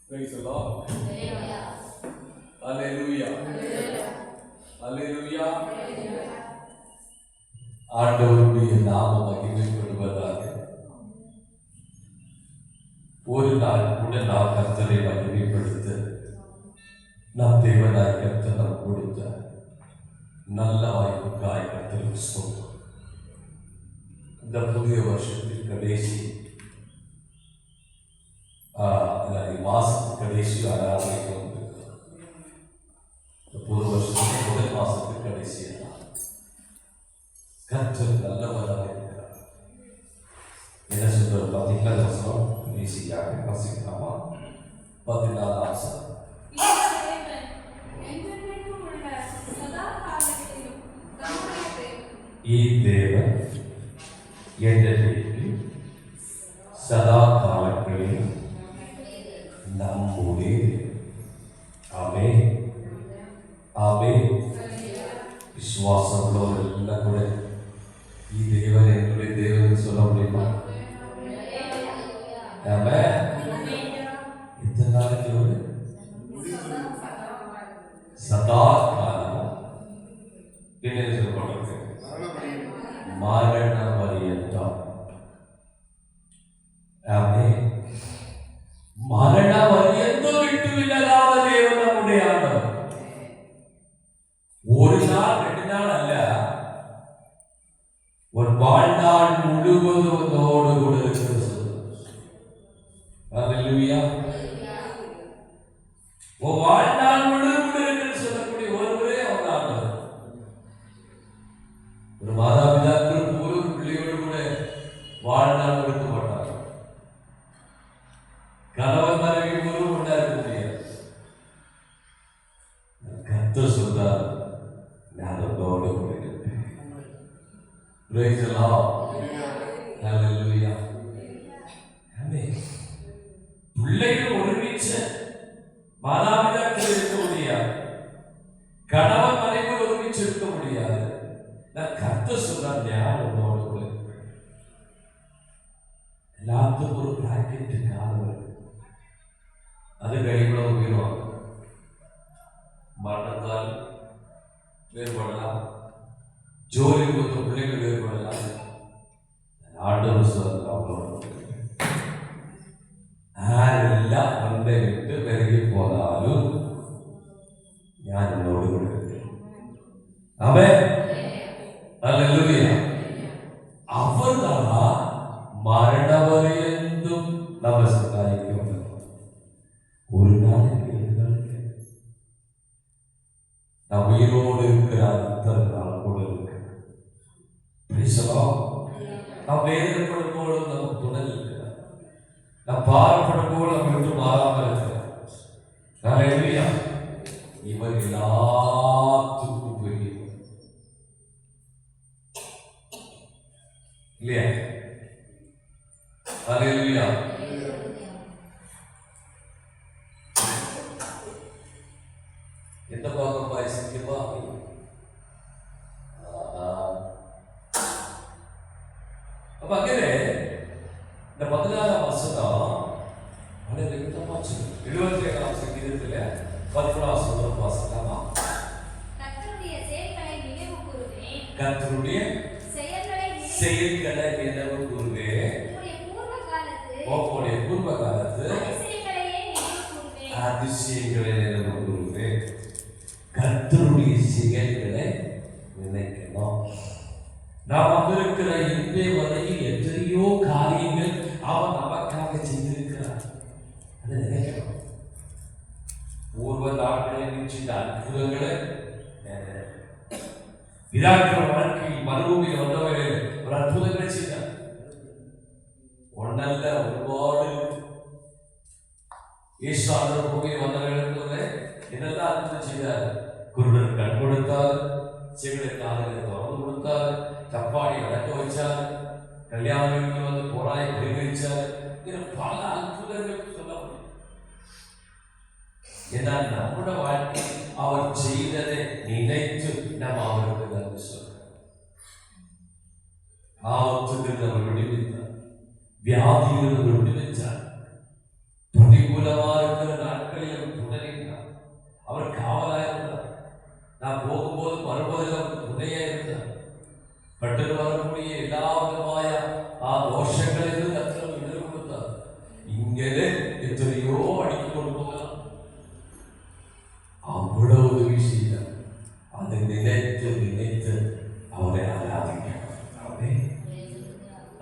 Praise the Lord. Hallelujah. Hallelujah. ஆண்டவருடைய நாம மகிமைப்படுவதாக. ஒரு நாள் கூட நாம் கர்த்தரை மகிமைப்படுத்த நாம் தேவனாய் கர்த்தர் நாம் கொடுத்த நல்ல வாய்ப்புக்காய் கர்த்தருக்கு ஸ்தோத்திரம். இந்த புதிய வருஷத்தின் கடைசி மாசத்துக்கு கடைசி ஆராதனைக்கு வந்திருக்கிறோம். புது வருஷத்துக்கு முதல் மாசத்துக்கு கடைசியாக கர்த்தர் நல்லவராக இருக்கிறார். என்ன சொல்றது பார்த்தீங்களா? வசனம் கடைசியாக வாசிக்கலாமா? 14 வசனம். ಈ ದೇವ ಎಂದೆಂದಿಗೂ ಸದಾ ಕಾಲங்களில் நம்முடைய ஆமே ஆமே விசுவாசங்களோட கூட ഈ தேவன் என்னுடைய தேவன் சொல்ல முடியுமா? ஆமே இத்தனை நாளைக்கு சதா காலம் என்ன சொல்லப்படுறது? மரண பரியந்தம். மரண பரியந்தம். ஆமென். மரண பரியந்தம் விட்டு விலகாத தேவன் நம்முடைய ஆண்டவர். ஒரு நாள் 2 நாள் அல்ல, ஒரு வாழ்நாள் முழுவதும் அதோடு கூட இருக்கிறது. ஹல்லேலூயா. ஒரு வாழ்நாள் முழுவதும் கூட இருக்கிறது சொல்லக்கூடிய ஒருவரே அவர் ஆண்டவர். ஒரு மாதாபிதாக்கள் ஒரு பிள்ளையோடு கூட வாழ்நாள் கொடுக்க மாட்டார். கணவன் மனைவி ஒரு ஒன்றா இருக்க முடியாது. கர்த்தர் சொல்றார், நான் உன்னோடு கூட இருப்பேன். Praise the Lord. Hallelujah. Amen. பிள்ளைகள் ஒருமிச்சு மாதாபிதாக்கள் இருக்க முடியாது, கணவன் மனைவி ஒருமிச்சு இருக்க முடியாது. நான் கர்த்தர் சொல்றார், நான் உன்னோடு கூட இருப்பேன். எல்லாத்துக்கும் ஒரு பிராக்கெட் காலம் இருக்கு. அது கழிவுல உயிர்வாங்க. மரணத்தால் வேறுபடலாம், ஜோலி கொடுத்த பிள்ளைகள் வேறுபடலாம். ஆண்டவர் சொல்றார், அவங்களோட ആരെല്ലാം അവന്റെ വിട്ട് വിലകി പോകാനും ഞാൻ എന്നോട് കൂടെ ഇരിക്കും. ആമേൻ. ഹല്ലേലൂയ. അവர்தான் മരണപര്യന്തം നമ്മെ സഹായിക്കുന്നത്. ഒരു നാளைக்கு 2 நாளைக்கு நாம் உயிரோடு இருக்கிற அத்தனை நாள் கூட இருக்கு. நாம் வேதனைப்படும் போது நமக்கு துணை இருக்கிறார். நாம் பாரப்படும் போது நம்ம விட்டு மாறாமல் இருக்கிறார். ஹல்லேலூயா. இவர் எல்லாத்துக்கும் பெரிய இல்லையா? ஹல்லேலூயா. எந்த பாகம் பாய்ச்சிக்குமா? அப்ப அங்கே இந்த 16ஆம் வசனம் വളരെ വ്യക്തമാச்சு. 77ஆம் சங்கீதத்துல 11ஆம் வசனம் வாசிக்கலாமா? கர்த்தருடைய செயல்களை நினைவு கூறுவேன். கர்த்தருடைய செயல்களை நினைவு கூறுவேன். உம்முடைய பூர்வ காலத்து அதிசயங்களை நினைவு கூறுவேன். கர்த்தருடைய செயல்களை நினைக்கணும். நாம் வந்திருக்கிற இன்றைய வரையில் எத்தனையோ காரியங்கள் அவர் நமக்காக செய்திருக்கிறார். அதை நினைக்கணும். பூர்வ நாட்களில் நிச்சயித்த அற்புதங்களை பிதாக்கள் வாழ்க்கையில் மறுபூமியில் வந்தவர்கள் ஒரு அற்புதங்களை செய்தார். ஒன்னல்ல, ஒருபாடு. இயேசு ஆண்டவர் பூமியில் வந்தவர்களுக்கு என்னெல்லாம் அற்புதம் செய்தார்? குருடன் கண் கொடுத்தார், செவிடன் காதுகளை திறந்து கொடுத்தார், தப்பாடி நடக்க வச்சார், கல்யாண வீட்டில் வந்து போராய் பிரிவிச்சார். பல அற்புதங்கள் சொல்ல முடியும். ஏன்னால் நம்முடைய வாழ்க்கை அவர் செய்ததை நினைத்து நாம் அவருக்கு நன்றி சொல்றோம். ஆபத்துகள் அவர் விடுவித்தார், வியாதிகள் அவர் விடுவித்தார், பிரதிகூலமா இருக்கிற நாட்களில் துணையினார். அவர் காவலாக இருந்தார். நான் போகும்போது வருவதில் அவர் துணையா இருந்தார். பட்டு வரக்கூடிய எல்லா விதമായ தோஷங்களிலிருந்து கர்த்தர் விடுதலை கொடுத்தார். இங்கே எத்தனையோ அடிக்க கொண்டு போகலாம். அவ்வளவு உதவி செய்தார். அதை நினைத்து நினைத்து அவரை ஆராதிக்கிறார்.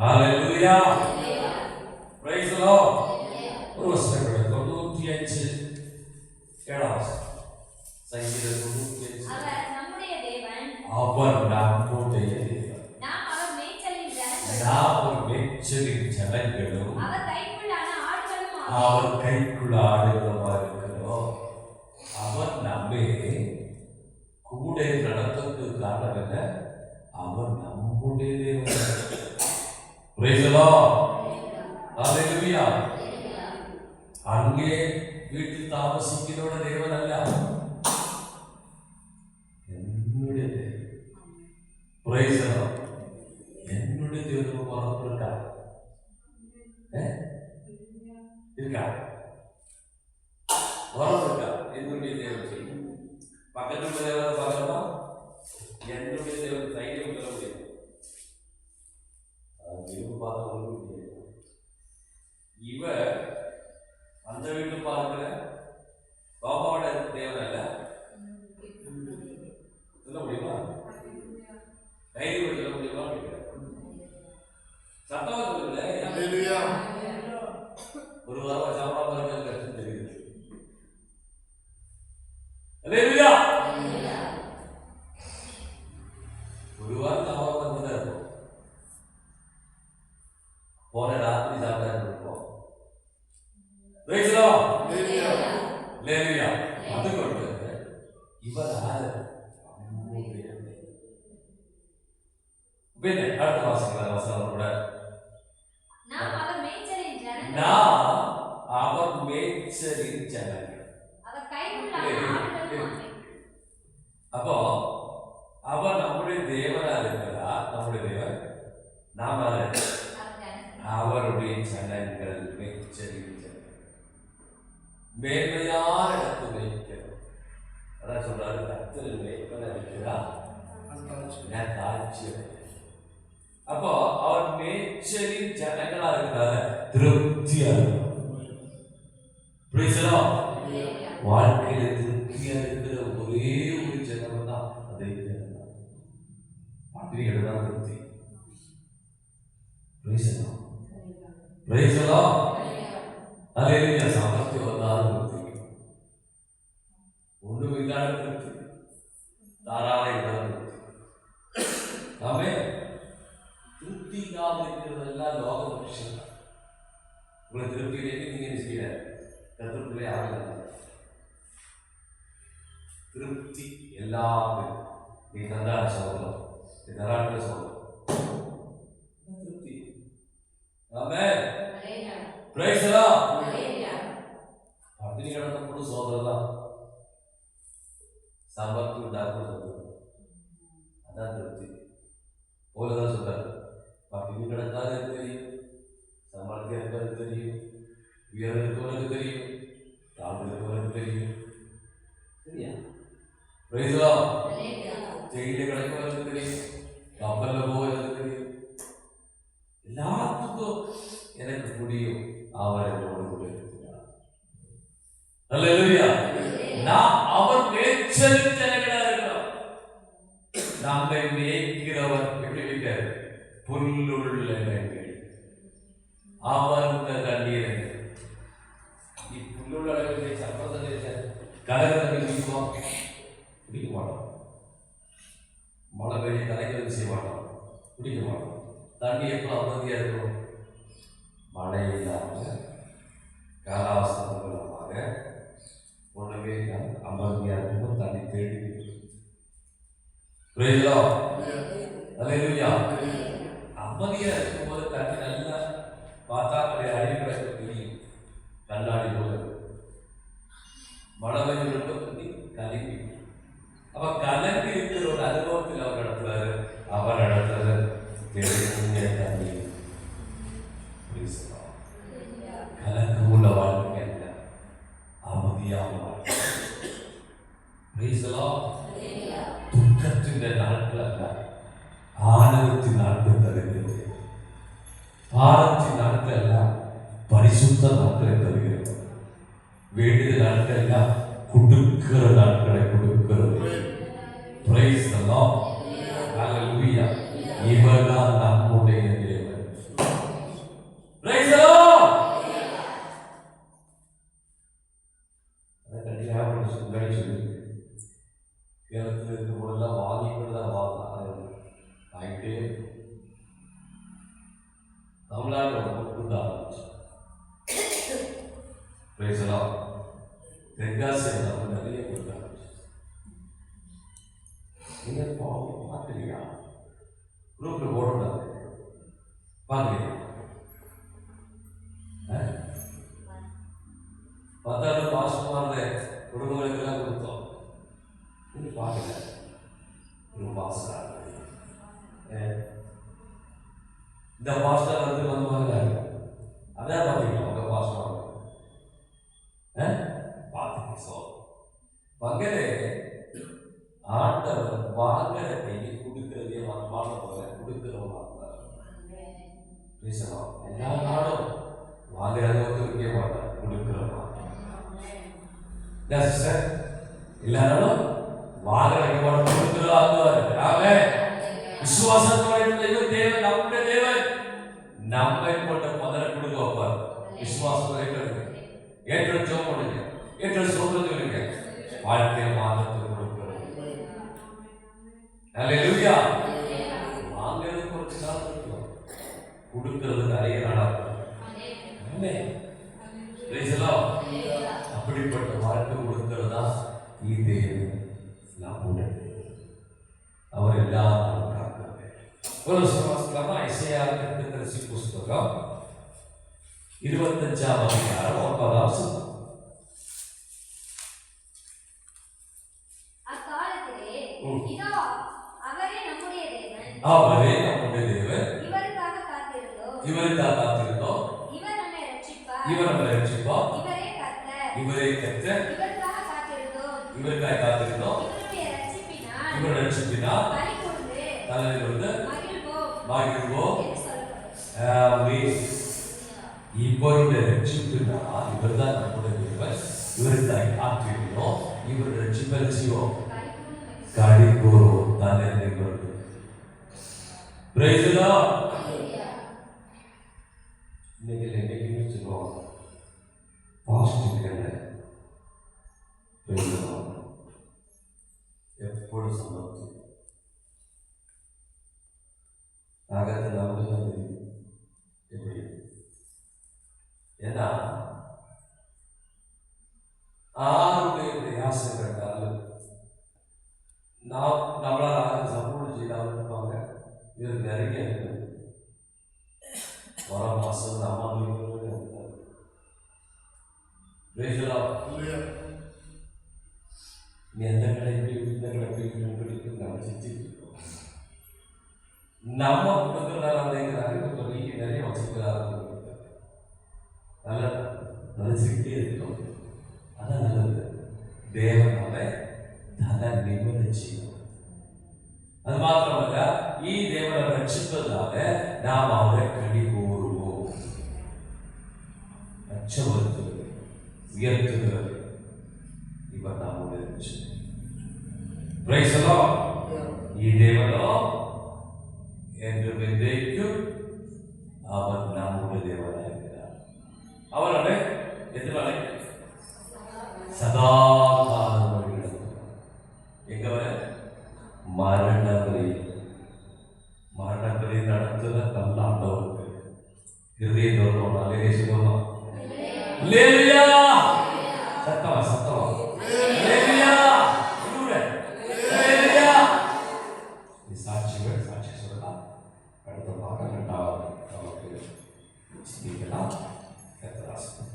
ஹல்லேலூயா. Price the Lord. ஒரு வசனம் 95 7 சங்கீதம் 95. அவர் நம்முடைய தேவன். அவர் நம்முடைய தேவன். நாம் அவர் மேய்ச்சலின் ஜனங்களும் அவர் அவர் கைக்குள்ள ஆடுகளுமா இருக்கிறோம். அவர் நம்மை கூட நடத்துவதற்கு காரணம் என்ன? அவர் நம்முடைய தேவன். Praise the Lord. Hallelujah. அங்கே வீட்டில் தாமசிக்கிறோட தேவன் அல்ல, என்னுடைய தேவன். Praise the Lord. என்னுடைய தேவன் மறப்பு இருக்கா? இருக்கா? மறப்பு இருக்கா? என்னுடைய தேவன் சொல்லி பக்கத்துல தேவன் பார்க்கணுமா? என்னுடைய தேவன் தைரியம் சொல்ல முடியும். இரும்பு பார்த்த ஒன்றும் முடியாது. இவ அந்த வீட்டு பார்க்கிற பாபாவோட தேவன் அல்ல. சொல்ல முடியுமா? தைரியம் சொல்ல முடியுமா? சத்தமா சொல்லல. ஒரு வாரம் சாப்பிடாம இருக்கிறது கஷ்டம் தெரியுது. அல்லேலூயா. ஒரு வாரம் சாப்பிடாம இருந்தா இருக்கும். போன ராத்திரி சாப்பிட இருப்போம். அது கொண்டு இவர் ஆறு அடுத்த வாசகம் கூட நான் அவர் மேய்ச்சலின் ஜனங்கள். அவர் கைக்குள்ளாக ஆடுகளும் ஆமே. அப்போ அவர் நம்முடைய தேவனா இருக்கிறா. நம்முடைய தேவன் நாம அவருடைய ஜனங்கள் மேய்ச்சலின் மேன்மையான இடத்து மேய்க்கிறது. அதான் சொல்றாரு, கர்த்தர் மேய்ப்பனா இருக்கிறார். அப்போ அவர் மேய்ச்சலின் ஜனங்களா இருக்கிறாரு. திருப்தியா இருக்கும். வாழ்க்கையில திருப்தியா இருக்கிற ஒரே ஒரு ஜனம் தான் அதை பாத்திரிகள் தான் திருப்தி. சாமர்த்தியம் வந்தாலும் திருப்தி, ஒன்றும் இல்லாத திருப்தி, தாராள இல்லாத திருப்தி. ஆமே. திருப்தி இல்லாத இருக்கிறதெல்லாம் லோக விஷயம். உங்களை திருப்தி நீங்க என்ன செய்ய கருத்துக்குள்ளே ஆகல. திருப்தி எல்லாரும் நீ தந்தார சோதரம், நீ தராட்ட சோதரம் திருப்தி. ஆமே. Price the Lord. பட்டினி கிடந்தபோது சோதரம் தான் சம்பத்து உண்டாக்குறது. அதான் திருப்தி. போலதான் சொல்றாரு, பட்டினி கிடக்காது தெரியும், சம்பளத்தை இருக்கிறது தெரியும், உயரம் இருக்கவனுக்கு தெரியும், தாழ்ந்து இருக்கவனுக்கு தெரியும். சரியா? Price the Lord. ஜெயில கிடக்கவனுக்கு தெரியும், கப்பல்ல போவதற்கு தெரியும். எல்லாத்துக்கும் எனக்கு முடியும். அவர் என்னோடு கூட இருக்கிறார். அல்லேலூயா. நான் அவர் மேய்ச்சலின் ஜனங்களா இருக்கிறோம். நம்மை மேய்க்கிறவர் எப்படி வைக்கிறார்? புல்லுள்ள இடங்கள், அமர்ந்த தண்ணீர். புல்லுள்ள இடங்களை சம்பந்தத்தை கலர் குடிக்குவோம், குடிக்க மாட்டோம். மழை பெய்ய கலைகள் செய்ய மாட்டோம், குடிக்க மாட்டோம். தண்ணி எப்போ அமைதியா இருக்கும்? மழை இல்லாமல் காலாவசனம் மூலமாக ஒன்றுமே இல்லாமல் அமைதியா இருக்கும். தண்ணி தேடி அமைதியா இருக்கும்போது தண்ணி நல்லா பார்த்தா அப்படி அடிப்படை தெரியும். கண்ணாடி போல மழை பெய்யும் தண்ணி கலங்கி. அப்ப கலங்கி இருக்கிற ஒரு அனுபவத்தில் அவர் நடத்துறாரு. அவர் நடத்துறது தண்ணி கலந்து உள்ள வாழ்க்கை அல்ல, அமைதியான வாழ்க்கை. துக்கத்தின் நாட்கள் அல்ல, ஆனந்தத்தின் நாட்கள் தருகிறது. பாரத்தின் நாட்கள் எல்லாம் பரிசுத்த நாட்களை தருகிறது. வேண்டிய நாட்கள் எல்லாம் கொடுக்கிற நாட்களை கொடுக்கிறது. Praise the lord. ஹல்லேலூயா. இவர்தான் நம்முடைய தேவன். Praise the lord. கேரளத்தில் இருக்கும் போதெல்லாம் வாங்கிட்டு தான் வாங்கிட்டே தமிழ்நாடு கொடுக்க ஆரம்பிச்சு. பேசலாம் தென்காசி நம்ம நிறைய கொடுக்க ஆரம்பிச்சு. நீங்க பார்க்கலையா? குரூப்ல போடணும் பார்க்கலையா? பத்தாவது பாசமான குடும்பங்களுக்கெல்லாம் கொடுத்தோம். பார்க்கல ஒரு பாஸ்டர். இந்த பாஸ்டர் வந்து அதான் பார்த்தீங்களா? உங்க பாஸ்டர் பார்த்தீங்க. பகலே ஆண்டவர் வாங்குற கையை கொடுக்கிறதே வாழ போல கொடுக்கிறவங்க பேசலாம். எல்லா நாளும் வாங்குறத ஒத்துக்கவே மாட்டார், கொடுக்கிறவங்க சிஸ்டர் எல்லா நாளும் வாங்குற கொடுக்கிறவாங்க. விசுவாசத்தோட தெய்வம் தேவன், நம்முடைய தேவன் நம்மை கொண்ட முதல்ல கொடுக்க வைப்பார். விசுவாசத்தோட ஏற்ற ஜோம் பண்ணுங்க, ஏற்ற சொல்றதுங்க, வாழ்க்கையை மாற்றத்தை கொடுக்கிறது. அல்லேலூயா. வாங்குறது கொஞ்ச நாள் இருக்கும், கொடுக்கிறது நிறைய நாளாக. அப்படிப்பட்ட வாழ்க்கை கொடுக்கிறதா இது நம்முடைய அவர் எல்லாரும் காக்கிறார். ஒரு வாசிக்கலாமா? இசையா தீர்க்கதரிசி புஸ்தகம் 25ஆம் அதிகாரம் 9ஆம் வசனம். அக்காலத்திலே இதோ அவரே நம்முடைய தேவன், அவரே நம்முடைய தேவன், இவருக்காக காத்திருந்தோம், இவருக்காக காத்திருந்தோம், இவர் நம்மை ரட்சிப்பார், இவர் நம்மை ரட்சிப்பார், இவரே கர்த்தர், இவரே கர்த்தர், இவருக்காக காத்திருந்தோம், இவருக்காக காத்திருந்தோம், இவருடைய ரட்சிப்பினால் இவர் ரட்சிப்பினால் களி கூர்ந்து தலையிலிருந்து மகிழ்வோம் என்று சொல்லப்படும். ஆமென். இவருடைய ரட்சிப்பினால் இவர்தான் நம்முடைய தேவன், இவருக்காக காத்திருக்கிறோம், இவர் ரட்சிப்பை செய்வோம், களி கூறுவோம் தலையிலிருந்து. Price the Lord. இன்னைக்கு சொல்லுவாங்க பாசிட்டிவ் என்ன எப்பொழுது சம்பவம் ஆகத்தை நமக்கு தான் தெரியும் எப்படி. ஏன்னா ஆருடைய பிரயாசம் கேட்டாலும் நம்மளால் சம்பவம் செய்தாலும் இருப்பாங்க. இது நிறைய இருக்கு. வர மாசம் அம்மா நீ எந்த கடைக்கு இந்த கடைக்கு நினைச்சிட்டு நம்ம கொடுக்கறதால நீங்க நிறைய வச்சுக்கிறாரு. நல்லா நினைச்சுக்கிட்டே இருக்கோம். அதான் நல்லது. தேவனால தலை நிமிர்ச்சி. அது மாத்திரமல்ல, தேவனை ரட்சிப்பதால நாம் அவரை கடி கூறுவோம். ரட்சவர்த்து உயர்த்துகிறது இவர் நம்முடைய ரட்சகர். Praise the lord. தேவனோ என்று விதைக்கும் அவர் நம்முடைய தேவனாக இருக்கிறார். அவரோட எதிராளி சதா காலம் எங்க மரணங்களை நடத்துத நல்ல ஆண்டவருக்கு ஹிருதய தோறும் அலேலே சொல்லுவோம். அல்லேலூயா. சத்தமா சத்தமா அல்லேலூயா. அல்லேலூயா. சாட்சிகள் சாட்சி சொல்லலாம். அடுத்த பாகம் 2வது நமக்கு ஸ்பீக்கலாம். கர்த்தராசன்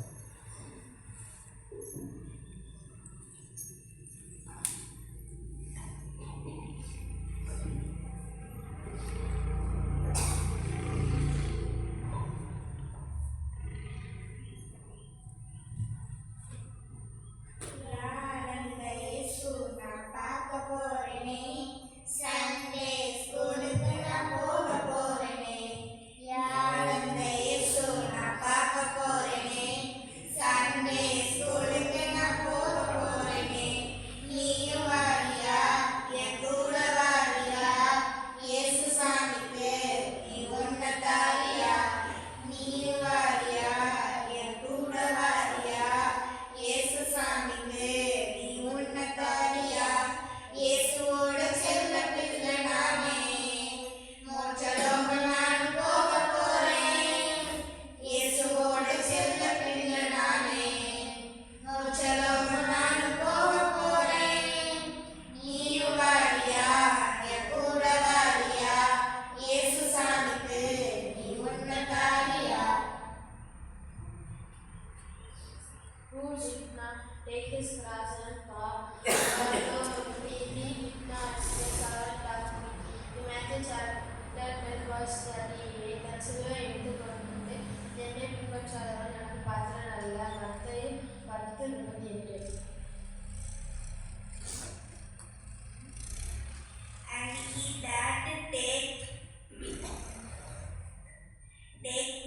he that take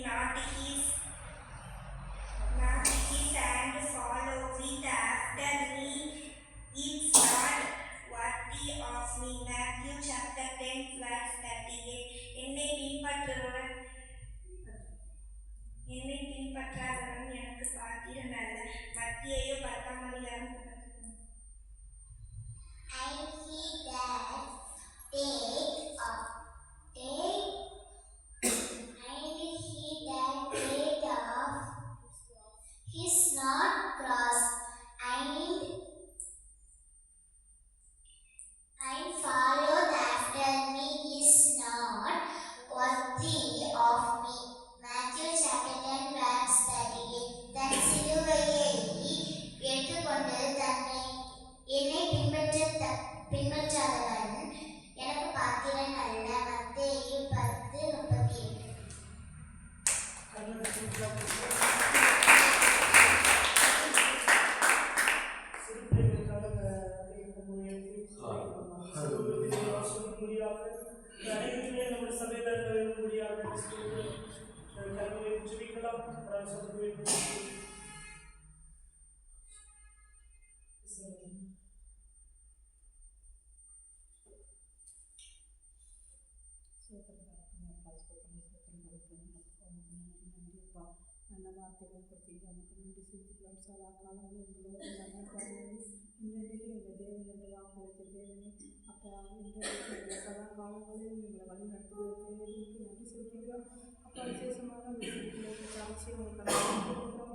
not his and follow with after me, it's not worthy of me. Matthew chapter 10 verse 38. என்னை பின்பற்றாதவன் எனக்கு பாத்திரன் அல்ல. மத்தேயு 10:10. And he that take off his not cross and followed after me is not worthy of me. Matthew chapter 10 verse 38. தன் சிலுவையை எடுத்துக்கொண்டு என்னை பின்பற்றாதவன் எனக்கு பாத்திரன் அல்ல. மத்தேயு 10:38. நல்ல வார்த்தைகள் கொடுத்தீங்க. நமக்கு நன்றி செலுத்திக்கலாம். சலா காலங்களில் எங்களோடு இன்றைக்கு எங்கள் தேவன் என்று வாக்களித்த தேவனே அப்பா, இன்றைக்கு சலா காலங்களில் எங்களை வழி நடத்துகிற தேவனுக்கு நன்றி செலுத்துகிறோம். அப்பா, விசேஷமாக அந்த சிறுபிள்ளைக்கு சாட்சியம்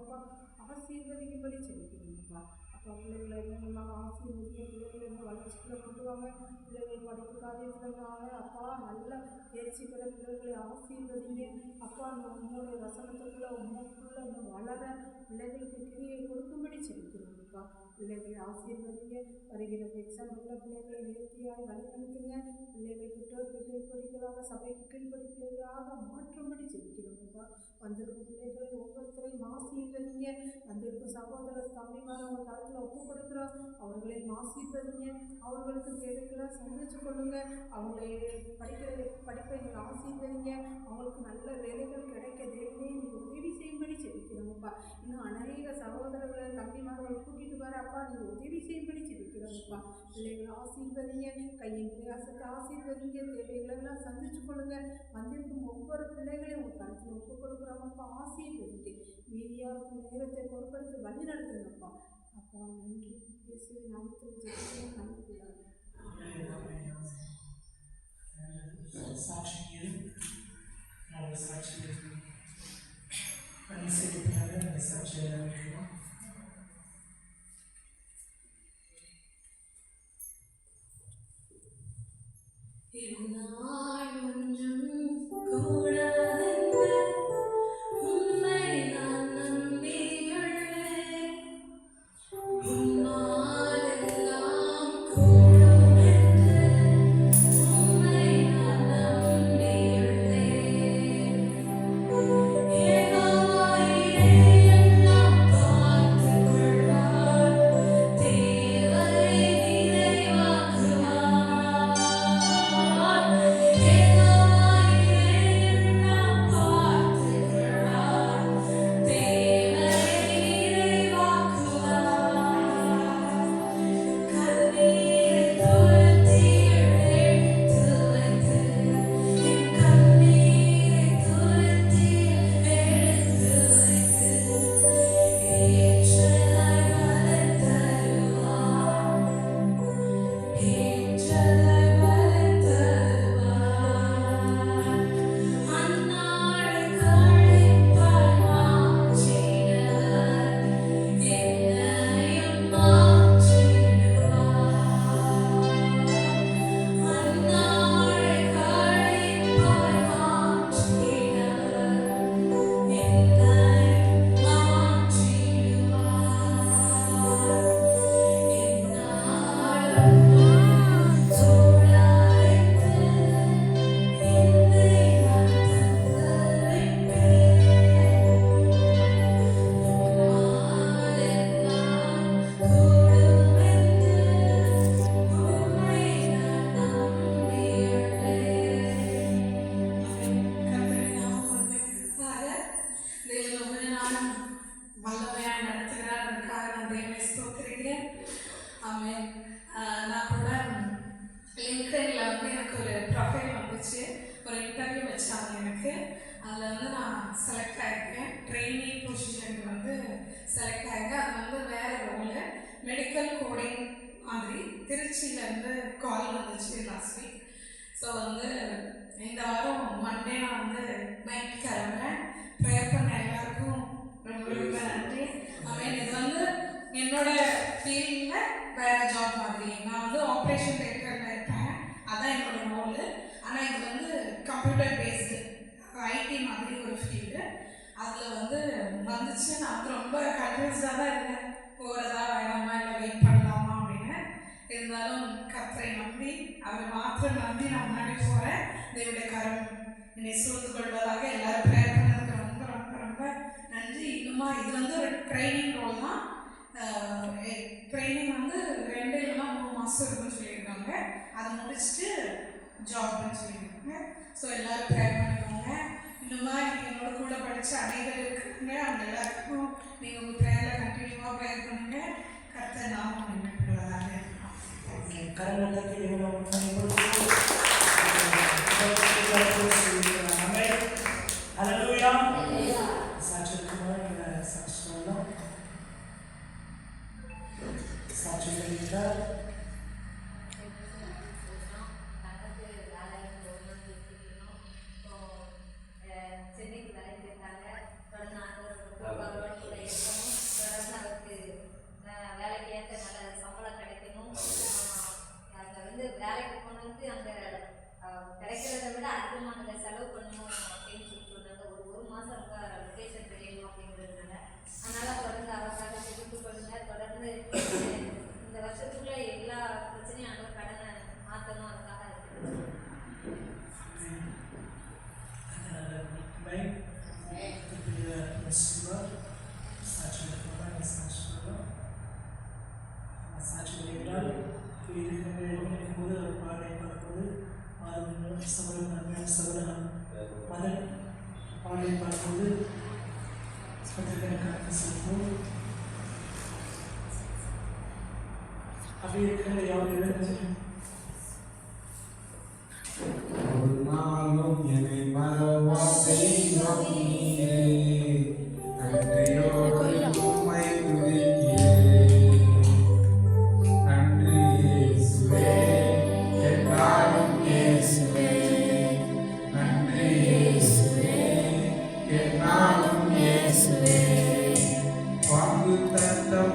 அப்பா ஆசீர்வதிக்கும்படி செலுத்துகிறோம்ப்பா. அப்பா, பிள்ளைகளை மூலமாக ஆசீர்வதிக்க, பிள்ளைகளை வளர்ச்சிக்குள்ள கொண்டு வாங்க. பிள்ளைகள் படிப்பு காரியத்தினால அப்பா நல்ல தேர்ச்சி பெற பிள்ளைகளை ஆசீர்வதிங்க. அப்பா, உங்களுடைய வசனத்துக்குள்ள உங்களுக்குள்ள இன்னும் வளர பிள்ளைகளுக்கு கிரியை கொடுக்கும்படி செலுத்துகிறோம்ப்பா. பிள்ளைகளை ஆசீர்வதிங்க. வருகிற எக்ஸாம் உள்ள பிள்ளைகளை நேர்த்தியாய் வழிநடத்துங்க. பிள்ளைகள் பெற்றோருக்கு கீழ்ப்படிகளாக, சபைக்கு கீழ்ப்படி பிள்ளைகளாக மாற்றும்படி செலுத்துகிறோம்ப்பா. வந்திருக்கும் பிள்ளைகளை ஒவ்வொருத்தரையும் ஆசீர்வதிங்க. வந்திருக்கும் சகோதர தம்பிமார் அவங்க காலத்தில் ஒப்புக் கொடுக்குறோம். அவர்களை ஆசீர்வதிங்க. அவர்களுக்கு தேவைகளை சந்திச்சு கொள்ளுங்க. அவங்களை படிப்பை நீங்கள் ஆசீர்வதிங்க. அவங்களுக்கு நல்ல வேலைகள் கிடைக்க தேவனே நீங்கள் உதவி செய்யும்படி செலுத்துகிறோம்ப்பா. இன்னும் அநேக சகோதரர்களை தம்பிமார்கள் கூட்டிகிட்டு வர அப்பா நீங்கள் உதவி செய்யும்படி செலுத்துகிறோம்ப்பா. பிள்ளைகளை ஆசீர்வதிங்க. கையின் பிரயாசத்தை ஆசீர்வதிங்க. தேவைகளெல்லாம் சந்திச்சு கொள்ளுங்க. வந்திருக்கும் ஒவ்வொரு பிள்ளைகளையும் உங்கள் கருத்தில் ஒப்புக் கொடுக்குறோம்ப்பா. ஆசீர்வதிங்க. மீதியாருக்கும் நேரத்தை பொருட்படுத்தி வழி நடத்துங்கப்பா. அப்பா நன்றி. இயேசுவின் நாமத்தில் ஜெபிக்கிறேன். நன்றி. சாட்சியில் நாங்கள் சாட்சியில் அனுசரிப்பாக அந்த சாட்சியை வைக்கிறோம். உம்மை நான் நம்பியுள்ளேன். எனக்கு. அதில் வந்து நான் செலக்ட் ஆகிருக்கேன். ட்ரெயினிங் பொசிஷனுக்கு வந்து செலக்ட் ஆகிருக்கேன். அது வந்து வேறு ரோலு, மெடிக்கல் கோடிங் மாதிரி. திருச்சியிலேருந்து கால் வந்துச்சு லாஸ்ட் வீக். ஸோ வந்து இந்த வாரம் மண்டே நான் வந்து நைட் கிளம்புறேன். ப்ரேயர் பண்ண எல்லாருக்கும் ரொம்ப ரொம்ப நன்றி. ஆமீன். இது வந்து என்னோட ஃபீல்டில் வேறு ஜாப் மாதிரி. நான் வந்து ஆப்ரேஷன் தேட்டரில் இருப்பேன், அதான் என்னோட ரோலு. ஆனால் இது வந்து கம்ப்யூட்டர் பேஸ்டு ஐடி மாதிரி ஒரு ஃபீல்டு. அதில் வந்து வந்துச்சு. நான் வந்து ரொம்ப கன்ஃபியூஸ்டாக தான் இருந்தேன், போகிறதா வேணாமா இல்லை வெயிட் பண்ணலாமா அப்படின்னு. இருந்தாலும் கர்த்தரை நம்பி, அவரை மாத்திரம் நம்பி நான் முன்னாடி போகிறேன். தேவனுடைய கரம் என்னை சூழ்ந்து கொள்வதாக. எல்லாரும் ப்ரேயர் பண்ணதுக்கு ரொம்ப ரொம்ப ரொம்ப நன்றி. இன்னுமா இது வந்து ஒரு ட்ரைனிங் ரோல் தான். ட்ரைனிங் வந்து 2 இல்லைனா 3 மாதம் இருக்குன்னு சொல்லியிருக்காங்க. அதை முடிச்சுட்டு ஜாப்னு சொல்லியிருக்காங்க. ஸோ எல்லோரும் ப்ரேயர் பண்ணிக்கோங்க. இன்னுமா என்னோட கூட படித்த அனைவரும் இருக்குங்க, அவங்க எல்லாருக்கும் நீங்கள் உங்கள் ப்ரேயரில் கண்டினியூவாக ப்ரேயர் பண்ணுங்கள். கர்த்தர் நாமம் மகிமைப்படுவதாக. கரங்களை தட்டி ஹல்லேலூயா. சாட்சிக்குமார் சாட்சி சொல்லலாம். சாட்சி சொல்லிட்டார். சென்னைக்கு வேலைக்கு போயிருக்காங்க. தொடர்ந்து ஆண்டவருக்கு வேலைக்கு ஏற்ற நல்ல சம்பளம் கிடைக்கணும். அங்கே வந்து வேலைக்கு போனதுக்கு அங்கே கிடைக்கிறத விட அதிகமாக செலவு பண்ணணும் அப்படின்னு சொன்னாங்க. ஒரு மாதம் ரொம்ப லொக்கேஷன் தெரியணும் அப்படிங்கிறதுனால. அதனால் தொடர்ந்து அவருக்காக தெரிந்து கொள்ளுங்க. தொடர்ந்து இந்த வருஷத்துக்குள்ளே எல்லா பிரச்சனையும் அந்த கடனை மாற்றணும். அதுக்காக பாடலை பார்க்கும்போது அப்படி இருக்கிற யாரும் ஒரு நாளும் என்னை மறவாதே நீயே, நன்றியோடு உம்மை துதிக்கிறேன். நன்றி இயேசுவே, என்னாலும் இயேசுவே. நன்றி இயேசுவே, என்னாலும் இயேசுவே. வாக்குத்தத்தம்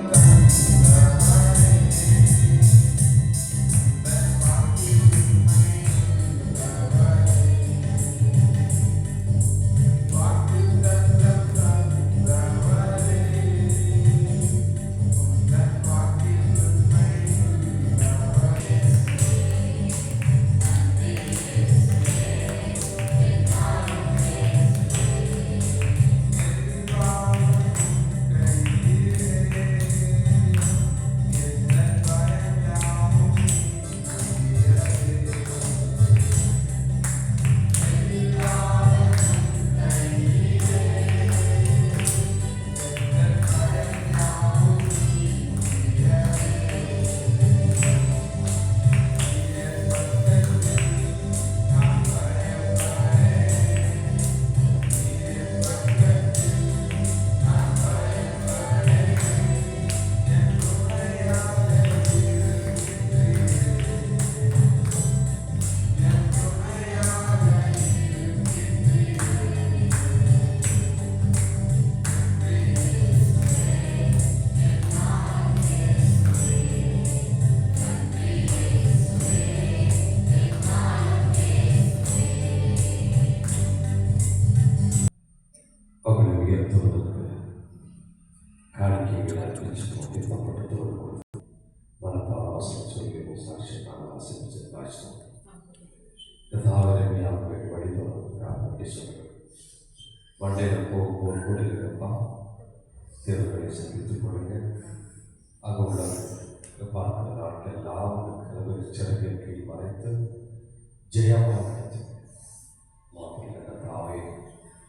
மண்டையில் போகும்போது கூட இருக்கிறப்பா தேர்வுகளை சந்தித்துக் கொள்ளுங்கள். அங்கே உள்ள பார்க்கிற நாட்கள் எல்லாம் கதவு சிறப்பின் கீழ் மறைத்து ஜெயமாக நடத்து மாத்திர தாவே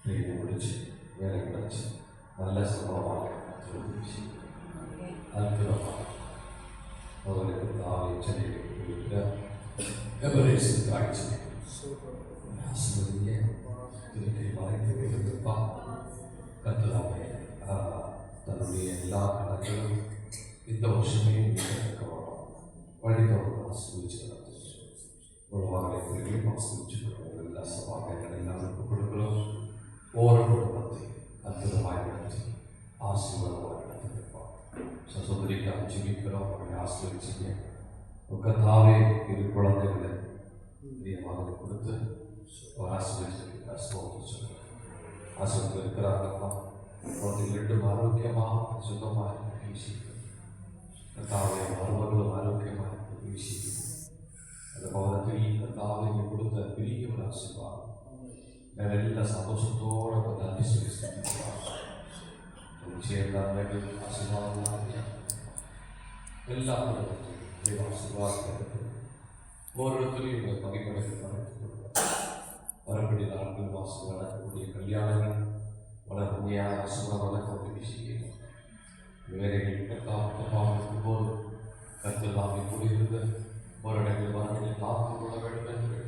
ட்ரெயினை முடிச்சு வேலை கிடச்சி நல்ல சம்பளமாக சொல்லிச்சு. அற்புதமாக அவர்களுக்கு தாவே சென்னையில் இருக்கிற எவரேஸ்ட் காட்சி ஆசிரியர் இந்த வருஷமே வழித்தோடு ஆசிர்வதிச்சு ஒரு வாரங்களையும் ஆசிர்வதிச்சு எல்லா சபாக்கள் எல்லாருக்கும் கொடுக்கிறோம். ஒவ்வொரு குடும்பத்தை அற்புதமாக நடத்தி ஆசீர்வாதமாக நடத்திருப்பார். சகோதரிக்காக ஜெபிக்கிறோம். அவர்களை ஆசீர்வதிச்சிங்க. கர்த்தாவே இரு குழந்தைகளை பிரியமாக கொடுத்து ஆசீர்வதிச்சிருக்கிறார். ஆசீர்வதித்து இருக்கிறார்களா குழந்தைகள் ரெண்டும் ஆரோக்கியமாக சுத்தமாக வீசி கர்த்தாவே மருமகளும் ஆரோக்கியமாக வீசி அந்த பவனத்தில் கர்த்தாவே கொடுத்த பெரிய ஒரு ஆசீர்வாதம் எல்லா சந்தோஷத்தோடு நன்றி சொல்லி சேர்ந்தார்கள் ஆசீர்வாதம் எல்லா குடும்பத்தையும் ஆசீர்வாதத்தை ஒவ்வொருத்தரையும் மகிழ்ச்சியாக வரக்கூடிய நாட்கள் மாதம் நடக்கக்கூடிய கல்யாணங்கள் வளர்மையாக ஆசீர்வாதம் கொண்டு வீசுகிறோம். வேலைகள் கட்டாமல் போது கருத்தெல்லாமே கூடியிருந்த ஒரு இடங்கள் வரங்களை காத்து கொள்ள வேண்டும் என்று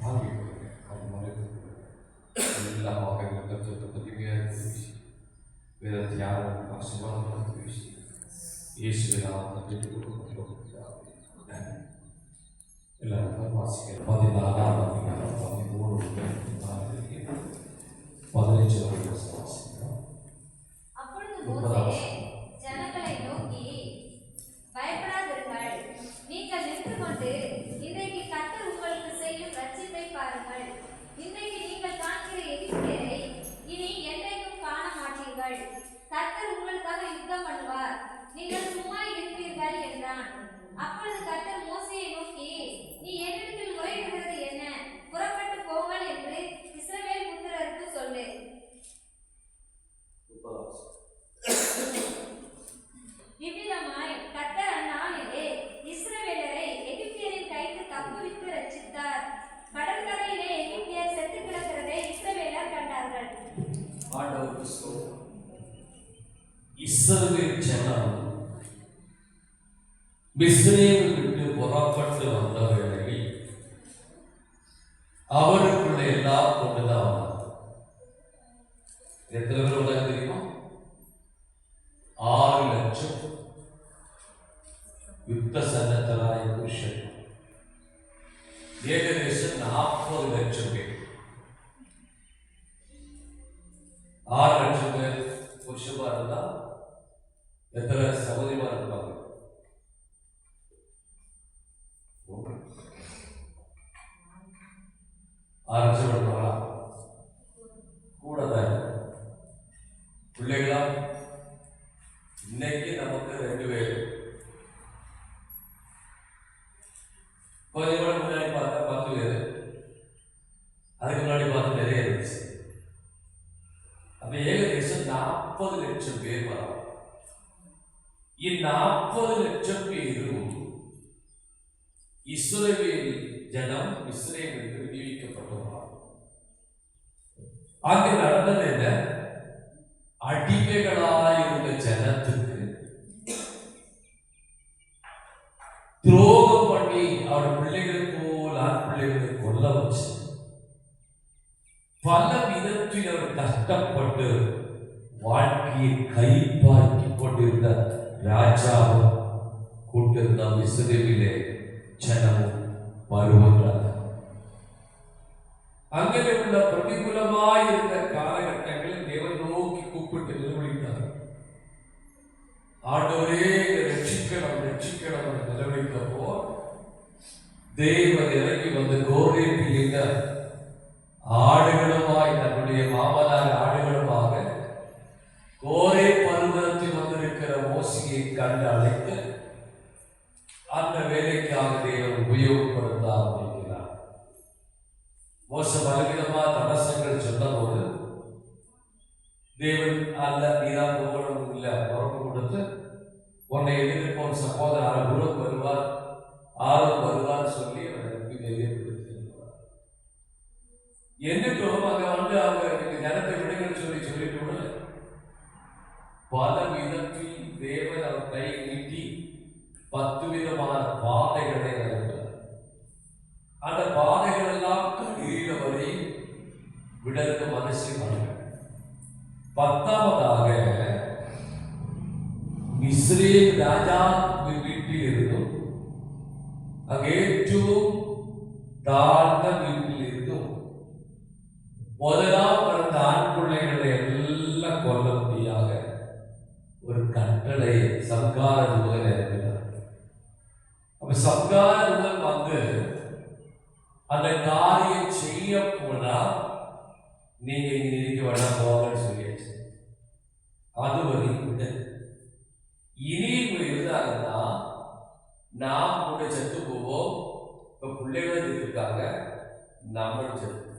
தாங்கி கொடுங்க. அது மறைத்து கொடுங்க. எல்லா வாகங்கள் கருத்தை பதிவையாக வீசி வேற தியாகம் ஆசீர்வாதம் வீசி இயேசுவினால் கேட்டுக் கொடுக்கிறோம். எல்லாருக்கும் வாசிக்கிறோம். 14 13 வாசிக்கிறோம். அப்பொழுது மோசே ஜனங்களை நோக்கி, பயப்படாதிருங்கள், நீங்கள் நின்று கொண்டு இன்றைக்கு கர்த்தர் உங்களுக்கு செய்யும் ரட்சிப்பை பாருங்கள். இன்றைக்கு நீங்கள் காண்கிற எகிப்தியரை இனி என்றைக்கும் காண மாட்டீர்கள். கர்த்தர் உங்களுக்காக யுத்தம் பண்ணுவார், நீங்கள் சும்மா இருப்பீர்கள் என்றான். அப்பொழுது கர்த்தர் மோசேயை நோக்கி, நீ என்னிடத்தில் முறையிடுகிறது என்ன? புறப்பட்டு போங்கள் என்று இஸ்ரவேல் புத்திரருக்கு சொல்லு. இவ்விதமாய் கர்த்தர் அந்நாளிலே இஸ்ரவேலரை எகிப்தியரின் கைக்கு தப்புவித்து ரட்சித்தார். கடற்கரையிலே எகிப்தியர் செத்து கிடக்கிறதை இஸ்ரவேலர் கண்டார்கள். இஸ்ரவேல் ஜனம் மிஸ்ரேமை விட்டு புறப்பட்டு வந்த வேளையில் அவருக்குள்ள எல்லாம் கொண்டுதான் வந்தார். எத்தனை பேர் உலகம் தெரியுமா? 6 லட்சம் யுத்த சன்னத்தராய புருஷன், ஏகதேசம் 40 லட்சம் பேர். 6 லட்சம் பேர் புருஷமா இருந்தா எத்தனை சகோதரிமா இருப்பாங்க? ஆரம்பிச்சுடுவாங்களா? கூட தான் பிள்ளைகளா இன்னைக்கு நமக்கு 2 பேர். கொஞ்சம் கூட முன்னாடி பார்த்தா 10 பேர், அதுக்கு முன்னாடி பார்த்து நிறைய இருந்துச்சு. அப்ப ஏகதேசம் 40 லட்சம் பேர் வரும். இ40 லட்சம் பேரும் இஸ்ரவேல் ஜனம் இஸ்ரவேலுக்கு விடுவிக்கப்பட்டவர்கள். அங்கு நடந்தது என்ன? அடிமைகளாயிருந்த ஜனத்துக்கு துரோகம் பண்ணி அவர் பிள்ளைகள் போல் ஆண் பிள்ளைகளை கொல்ல வச்சு பல விதத்தில் அவர் கஷ்டப்பட்டு வாழ்க்கையை கைப்பாக்கி கொண்டிருந்த ராஜாவும் கூட்டிருந்த இஸ்ரவேலிலே ஜனமும் வருவதாக அங்கே உள்ள பிரதிகூலமாய் இருந்த காலகட்டங்களில் தேவன் நோக்கி கூப்பிட்டு நிலவழித்தார். ஆண்டவரே ரட்சிக்கணும் ரட்சிக்கணும் என்று நிலவழித்தப்போ தேவன் இறங்கி வந்து கோரேப்பில் இருந்த ஆடுகளுமாய் தன்னுடைய மாமனார் ஆடுகளுமாக கோரே பருவத்தில் வந்திருக்கிற மோசையை கண்டு அழைத்து அந்த வேலைக்காக தேவன் உபயோகப்படுத்த ஆரம்பிக்கிறார். மோச பலவிதமா தடசங்கள் சொன்னபோது தேவன் அல்ல நீதான் போகணும் இல்லை பொறுப்பு கொடுத்து உன்னை எதிர்ப்போம் சகோதரர் குரு வருவார் ஆளும் வருவார் சொல்லி அவர்களுக்கு தைரியப்படுத்தியிருக்கிறார். என்னைக்கும் அங்க வந்து அவங்க ஜனத்தை விடுங்கள் சொல்லிட்டு பல விதத்தில் தேவன் அவர் கை நீட்டி 10 விதமான பாதைகளை அறிந்தார். அந்த பாதைகள் எல்லாம் கீழ வரை விடற்கு மனசு 10ஆவதாக ഇസ്രയേൽ രാജാവ് വീട്ടിലിരുന്നു. അങ്ങ് ഏറ്റവും താഴ്ന്ന വീട്ടിലിരുന്നു. முதலாம் பிறந்த ஆண் பிள்ளைகளை எல்லாம் கொல்லும்படியாக ஒரு கட்டளை சர்க்கார தூதன் இருக்கிறார். அப்ப சர்க்கார தூதன் வந்து அந்த காரியம் செய்ய போனா நீங்க இங்க இருக்க வேணாம் போகன்னு சொல்லியாச்சு. அது வரைக்கும் இனி இருந்தாங்கன்னா நாம் கூட செத்து போவோம். இப்ப பிள்ளைகள் இருக்காங்க, நம்மளும் செத்து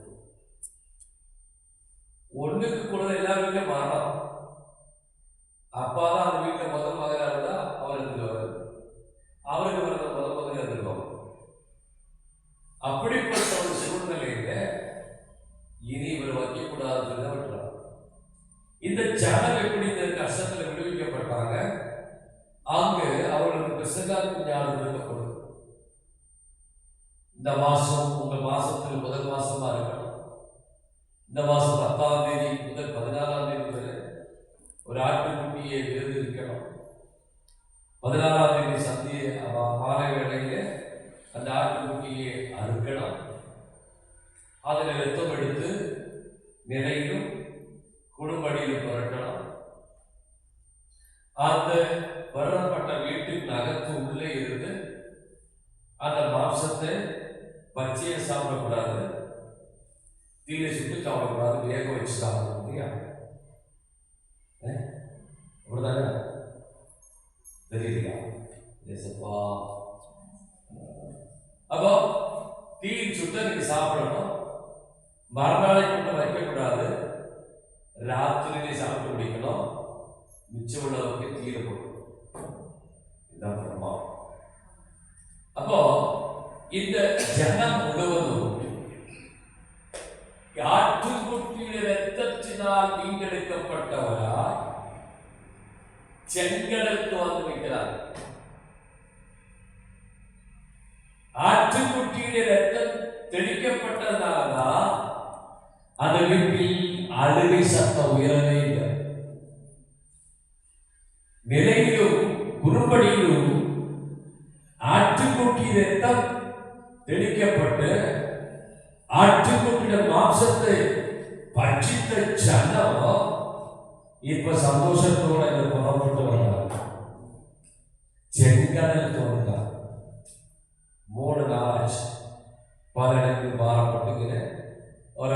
ஒண்ணுக்கு கூட எல்லா வீட்லயும் மரணம். அப்பாதான் அந்த வீட்டுல முதல் மகனா இருந்தா அவர் இருந்துருவாரு, அவருக்கு பிறந்த முதல் மகன் இருந்துருவாங்க. அப்படிப்பட்ட ஒரு சூழ்நிலையில இனி இவர் வைக்கக்கூடாதுன்னு விட்டுறாங்க. இந்த ஜனம் எப்படி இந்த கஷ்டத்துல விடுவிக்கப்பட்டாங்க? அங்கு அவர்களுக்கு பிசகாக்கு ஞானம் இருக்கப்படுது. இந்த மாசம் உங்க மாசத்துல முதல் மாசமா இருக்கணும். இந்த மாசம் 10ஆம் தேதி முதல் 14ஆம் தேதி வரை ஒரு ஆட்டுக்குட்டியை விருது இருக்கணும். 16ஆம் தேதி சந்திய மாலை வேளையில அந்த ஆட்டுக்குட்டியை அறுக்கணும். அதில் ரத்தம் எடுத்து நிறையிலும் குடும்படியிலும் புரட்டணும். அந்த வரப்பட்ட வீட்டின் நகத்து உள்ளே இருந்து அந்த மாംசத்தை பச்சையை சாப்பிடக்கூடாது, தீயை சுட்டு சாப்பிடக்கூடாது, வேக வச்சு சாப்பிடணும். இல்லையா? அப்படிதானே? தெரியலையா? ஏசப்பா. அப்போ தீயை சுட்ட நீங்க சாப்பிடணும். மறுநாளை கொண்டு வைக்கக்கூடாது, ராத்திரியிலே சாப்பிட்டு முடிக்கணும். மிச்சம் உள்ளவருக்கு தீர போடணும். இதுதான் பிரமாணம். அப்போ இந்த ஜனம் முழுவதும் ஆட்டுக்குட்டியின் இரத்தத்தினால் வீண்டெடுக்கப்பட்டவராய் செங்கடலுக்கு வந்து வைக்கிறார். ஆட்டுக்குட்டியின் இரத்தம் தெளிக்கப்பட்டதுனாலதான் அந்த வீட்டில் அழுகை சத்தம் உயரவே இல்லை. நிலையிலும் குறும்படியிலும் ஆட்டுக்குட்டி இரத்தம் தெளிக்கப்பட்டு ஆட்டுக்குட்டிய மாம்சத்தை பட்சித்த ஜனம் இப்ப சந்தோஷத்தோட புறப்பட்டு வந்தாங்க. செங்கடலுக்கு வந்தாங்க. 3 நாள் ஆச்சு. பல இடங்கள் பாரப்பட்டுக்கிறேன். ஒரு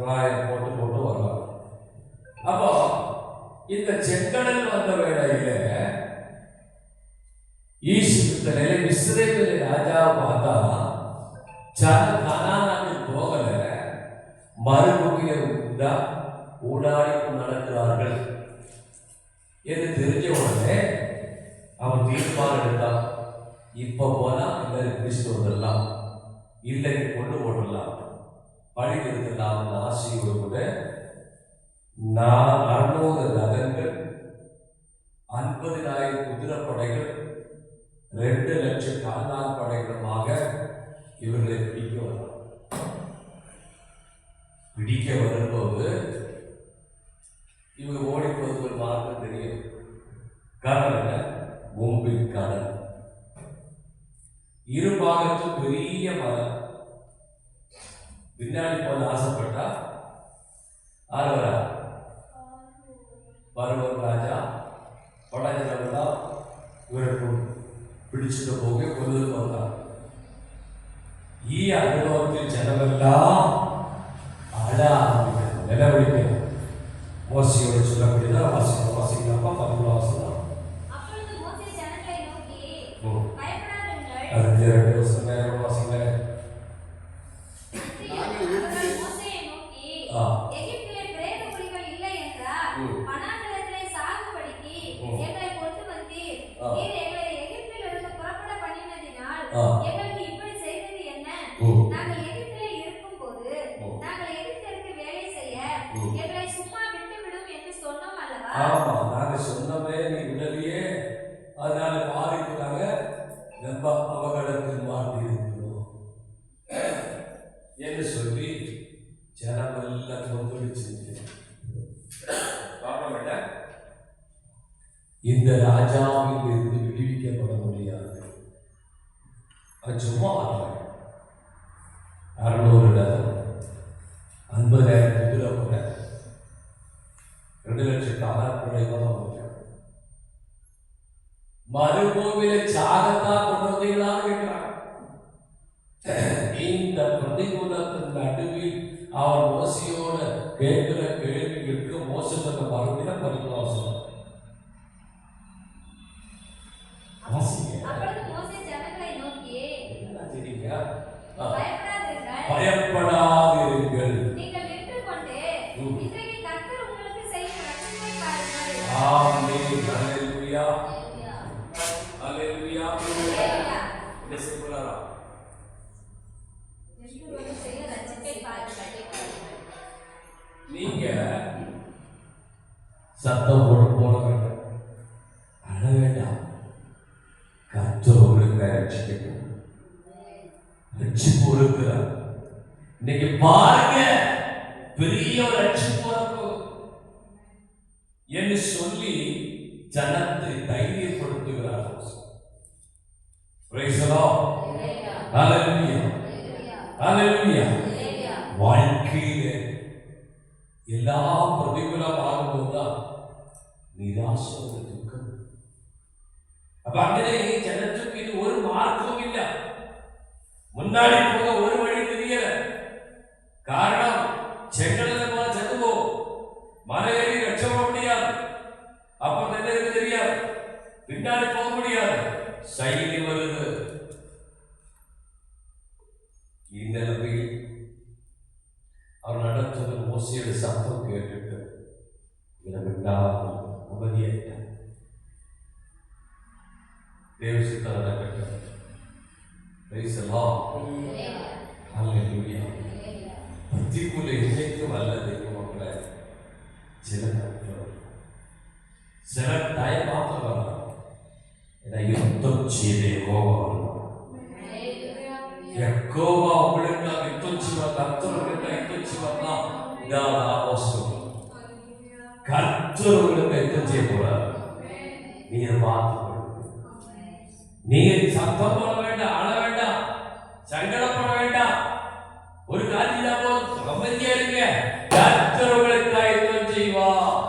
ராயம் போட்டு வர்றாங்க. அப்போ இந்த செங்கடல் வந்த வேளையில இஸ்ரவேல் ராஜா பார்த்தா கானானுக்கு போகல, மறுபுகிய ஊடாடி நடக்கிறார்கள் என்று தெரிஞ்ச உடனே அவன் தீர்மானம் எடுத்தான். இப்ப போனா எல்லாரும் கிறிஸ்து வந்துடலாம், இல்லை கொண்டு போடலாம், பழி நிறுத்தலாம். ஆசையோடு கூட 400 ரதங்கள், 50,000 குதிரைப்படைகள், 2 லட்சம் கால்நாள் படைகளுமாக இவர்களை பிடிக்க வந்தார். பிடிக்க வரும்போது இவங்க ஓடி போவது ஒரு மார்க்கம் தெரியும். காரணம் என்ன? மும்பின் கடல், இருபாகத்தும் பெரிய மரம். பின்னாடி போல ஆசைப்பட்டா ஆறுவரா பருவம் ராஜா படைஞ்சவர்களா இவருக்கு பிடிச்சிட்டு போக கொண்டு வந்தார். ഈ അനുഭവത്തിൽ ജനമെല്ലാം അഴ ആരംഭിക്കുന്നു, നിലവിളിക്കുന്നു. മോശയോട് ചൊല്ലപ്പെടുന്ന വാസിക്കുന്നപ്പം 11 വസനം. അതിന്റെ 2 ദിവസം നേരം വാസിങ്ങളെ ஆமா, நாங்க சொன்னமே நீ விடலையே, அதனால மாறிக்கிறாங்க, நம்ம அவகடத்தில் மாட்டி இருக்கிறோம் என்று சொல்லி ஜனமெல்லாம் கொந்தளிச்சு. இந்த ராஜாவில் இருந்து விடுவிக்கப்பட முடியாது. அது சும்மா 600 50,000 குதிரை கூட 2 லட்சம் அமரக்குறைவாக மறுபூமியில சாகத்தான் கொண்டு வந்தீங்களான்னு கேட்கிறாங்க. இந்த பிரதிகூலத்தின் நடுவில் அவர் மோசையோட கேட்கிற கேள்விகளுக்கு மோசத்துக்கு மறுபடியும் பரிமாசம் அப்பொழுது மோசே ஜனங்களை நோக்கி, பயப்படாதிருங்கள், நீங்கள் நின்று கொண்டு இன்றைக்கு கர்த்தர் உங்களுக்கு செய்யும் ரட்சிப்பை பாருங்கள். ஆமென். ஹல்லேலூயா, ஹல்லேலூயா. என்ன சொல்றாரா? உங்களுக்கு செய்யும் ரட்சிப்பை பாருங்கள். நீங்க சத்தம் போட வேண்டாம், அழ வேண்டாம். கர்த்தர் உங்களுக்கு ரட்சிக்கணும், ரட்சிப்பு இருக்கிறார். இன்னைக்கு பாருங்க, பெரிய ஒரு ரட்சிப்பு என்று சொல்லி ஜனத்தை தைரியப்படுத்துகிறார். Praise the Lord. Hallelujah. Hallelujah. வாழ்க்கையில எல்லா பிரதிகூலம் ஆகும்போதுதான் நிராசை துக்கம். அப்ப அங்கே ஜனத்துக்கு இது ஒரு மார்க்கம் இல்லை, முன்னாடி போக ஒரு வழி தெரியல. காரணம், செங்கடல போல செத்துவோம், மலை ஏறி ரட்சப்பட முடியாது, அப்புறம் என்ன இருக்கு தெரியாது, பின்னாடி போக முடியாது, சைனியம் வருது. இந்நிலைமையில் அவர் நடத்துகிற மோசையோட சத்தம் கேட்டுட்டு அவதியாயிட்டார். தேவ சித்தம் நடக்கட்டும். Praise the Lord. Hallelujah. பத்திக்குள்ள இன்னைக்கும் அல்ல தெய்வ மக்களை, சில நாட்கள் சில டைம் மாத்திரம் வரலாம். ஏன்னா யுத்தம் செய்த யெகோவா வருவார். யெகோவா உங்களுக்காக யுத்தம் செய்வார். கர்த்தர் உங்களுக்காக யுத்தம் செய்வார்னா இதாவது ஆலோசனை. கர்த்தர் உங்களுக்கு யுத்தம் செய்ய போறார். நீங்க பார்த்து நீங்க சத்தம் போட வேண்டாம், அழ வேண்டாம், சங்கடப்பட வேண்டாம். ஒரு காட்சியா போதும், அமைதியா இருங்க. கர்த்தர் உங்களுக்கு யுத்தம் செய்வார்.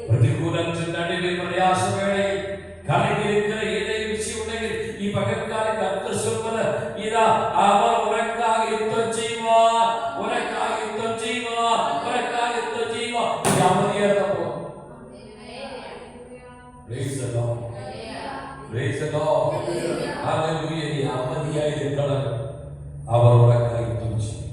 பிரதிகூலத்தின் நடுவில் பிரயாச வேளை கலங்கி இருக்கிற ஏழை விஷயம் உலகில் இப்பகற்கால கர்த்தர் சொல்வது இதா, அவர் உனக்காக யுத்தம் செய்வார், உனக்காக யுத்தம் செய்வார், உனக்காக யுத்தம் செய்வார். இது அமைதியா இருக்கும். Praise the Lord. Praise the Lord. Hallelujah. நீ அமைதியாய் இருக்கலாம், அவர் உனக்காக யுத்தம் செய்வார்.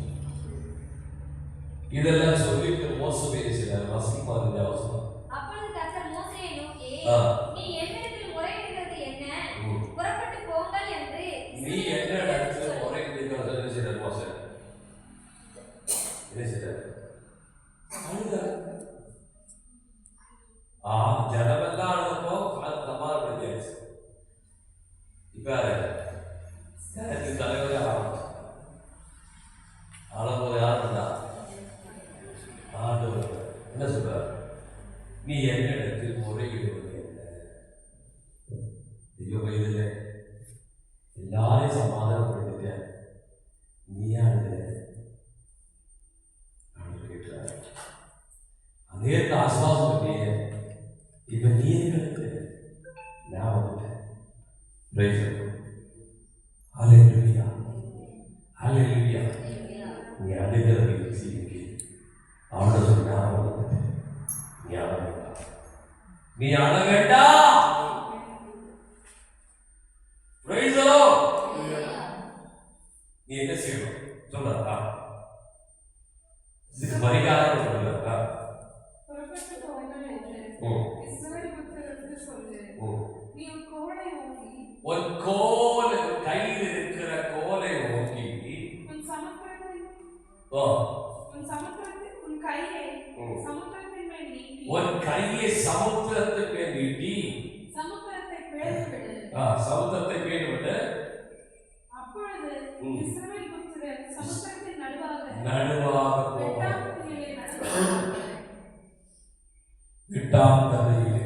இதெல்லாம் சொல்லிட்டு மோசமே செய்தார். வசனமா இருந்த அவசரம். அப்பொழுது கர்த்தர் மோசேயை நோக்கி, நீ என்னிடத்தில் முறையிடுகிறது என்ன? புறப்பட்டு போங்கள் என்று. நீ என்ன இடத்துல முறையிடுகிறது என்ன செய்தார் மோசே? என்ன செய்தார்? ஜனமெல்லாம் அழுதப்போ அது சமாதானப்படுத்தியாச்சு. இப்ப ஜனத்தின் தலைவரே ஆளும்போது யார் இருந்தா? ஆண்டவர். என்ன சொல்றார்? நீ என்னிடத்தில் முறையிடுவது என்ன? தெய்வ வயதில் எல்லாரையும் சமாதானப்படுத்திட்ட, நீ அழுத கேட்கிறார். அதே ஆசுவாசம் பண்ணிய, இப்ப நீ எங்களுக்கு நான் வந்துட்டேன். ஹல்லேலூயா, ஹல்லேலூயா. நீ அழுகிற செய்தி அவனை சொன்ன வந்துட்டேன். நீ அழ வேண்டாம், நீ அழ வேண்டாம். நீ என்ன செய்யணும் சொல்றா? இதுக்கு பரிகாரம் சொல்றா? உன் கோலை, கையில் இருக்கிற கோலை ஓங்கி உன் கையை சமுத்திரத்துக்கு மேல் நீட்டி சமுத்திரத்தை பேணுவிட்டு நடுவாக எட்டாம் தரையிலே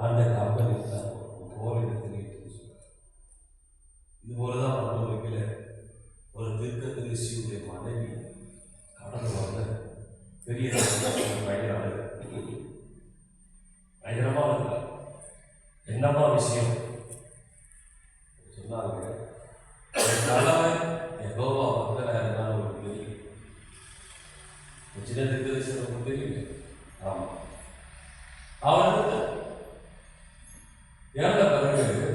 அந்த கப்பல் போர் எடுத்து இது போலதான் மற்றவர்களுக்கு ஒரு தீர்க்கதரிசியுடைய மனைவி கடந்து வந்த பெரிய பயங்கரமா இருந்தா என்னமா விஷயம் சொன்னாங்க. நல்லவன் எகோவா பக்தனா இருந்தாலும் ஒரு தெரியும், சின்ன தீர்க்கதரிசி நமக்கு தெரியல. ஆமா, அவர் இறந்த பிறகு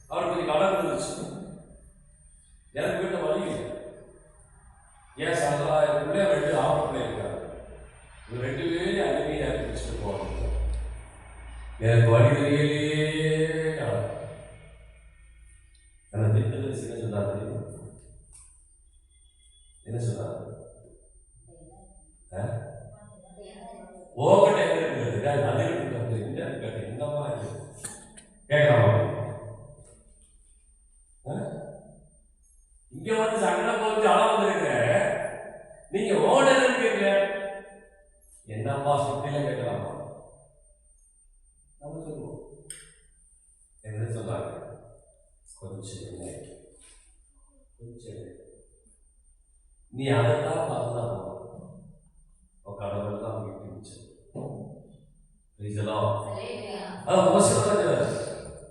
அவர் கொஞ்சம் கடன் இருந்துச்சு. எனக்கு வீட்டை வழி இல்லை. ஏன் சொல்றா, என் பிள்ளை 2 ஆம்பளை பிள்ளை இருக்காங்க. இது 2 பேரையும் அடிமையாக வச்சுட்டு போவாங்க. எனக்கு வழி தெரியலையே. அந்த திட்டத்தில் என்ன சொன்னார் தெரியுமா? என்ன சொன்னார்? ஓவட்ட எங்க இருக்கிறது அது இருக்கிறது என்னமா இருக்கு கேட்கலாம். இங்க வந்து சண்டை போட்டு அளவு இருக்கிற நீங்க ஓடர் இருக்கீங்க என்னப்பா சொன்னீங்க கேட்கலாமா? நம்ம சொல்லுவோம். என்ன சொன்னாங்க? கொஞ்சம் நீ அதைத்தான் பார்த்துதான் கடவுள் தான் வீட்டு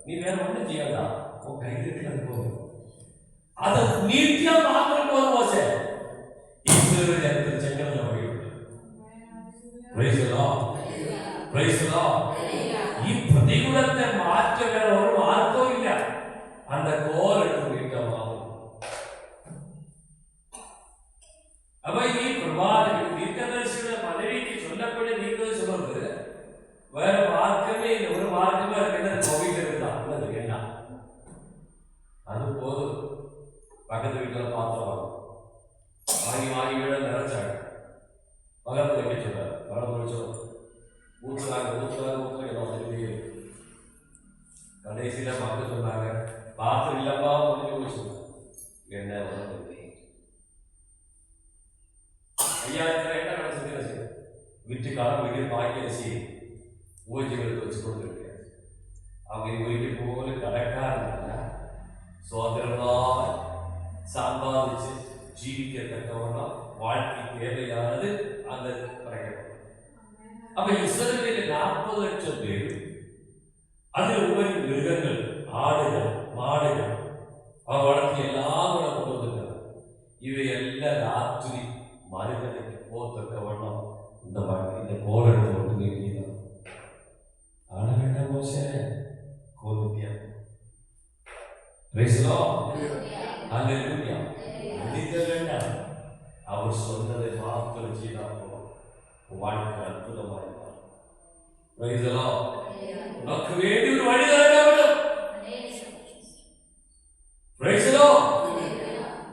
நீ வேற ஒண்ணு செய்யலா, உன் கையில் இருக்கிறது போதும். அதை நீட்டியா பார்க்கறது போதும். மோசே செங்கல்ல இப்பிரதிகுலத்தை மாற்ற வேற ஒரு மார்க்கம் இல்ல. அந்த கோல் எடுத்து வீட்டை மாறும். அப்ப நீ பிரபாத தீர்க்கதரிசியோட மனைவிக்கு சொல்லக்கூடிய தீர்க்கதரிசி சொல்றது வேற மார்க்கமே இல்லை. ஒரு மார்க்கமே இருக்கிறது கோவில் இருக்குதான் என்ன அது போதும். பக்கத்து வீட்டில் பாத்திரம் வாங்கி வீட நிறைச்சாங்க. பக்கத்தில் வைக்க சொல்றாரு. பழம் முடிச்சோம் ஊற்றுறாங்க என்ன வந்து கடைசியில பார்க்க சொன்னாங்க. பாத்திரம் இல்லப்பா முடிஞ்சு போச்சு. என்ன 5000 என்ன கிடைச்சது? வீட்டுக்காரன் வீட்டில் பாக்கி அரிசி ஊஜிகளுக்கு வச்சு கொடுத்துருக்கேன். அவங்க வீட்டுக்கு போல கடைக்காரங்க சோதரமா சம்பாதிச்சு ஜீவிக்கத்தக்கவனா வாழ்க்கை தேவையானது அந்த கிடைக்கப்படும். அப்ப இஸ்ரவேலில் 40 லட்சம் பேர், அதில் ஒவ்வொரு மிருகங்கள், ஆடுகள், மாடுகள், அவன் வளர்த்து எல்லாம் கொண்டு வந்திருக்காங்க. இவை எல்லாம் ராத்திரி மருகனைக்கு போத்தக்கவண்ணம் இந்த கோல் எடுத்து கொண்டு நீட்டிதான் ஆட வேண்டாம். மோசே கோலுத்தியா வேண்டாம். அவர் சொன்னதை பார்த்து வச்சுதான் வாழ்க்கை அற்புதமாயிருப்பார். உனக்கு வேண்டிய ஒரு வழி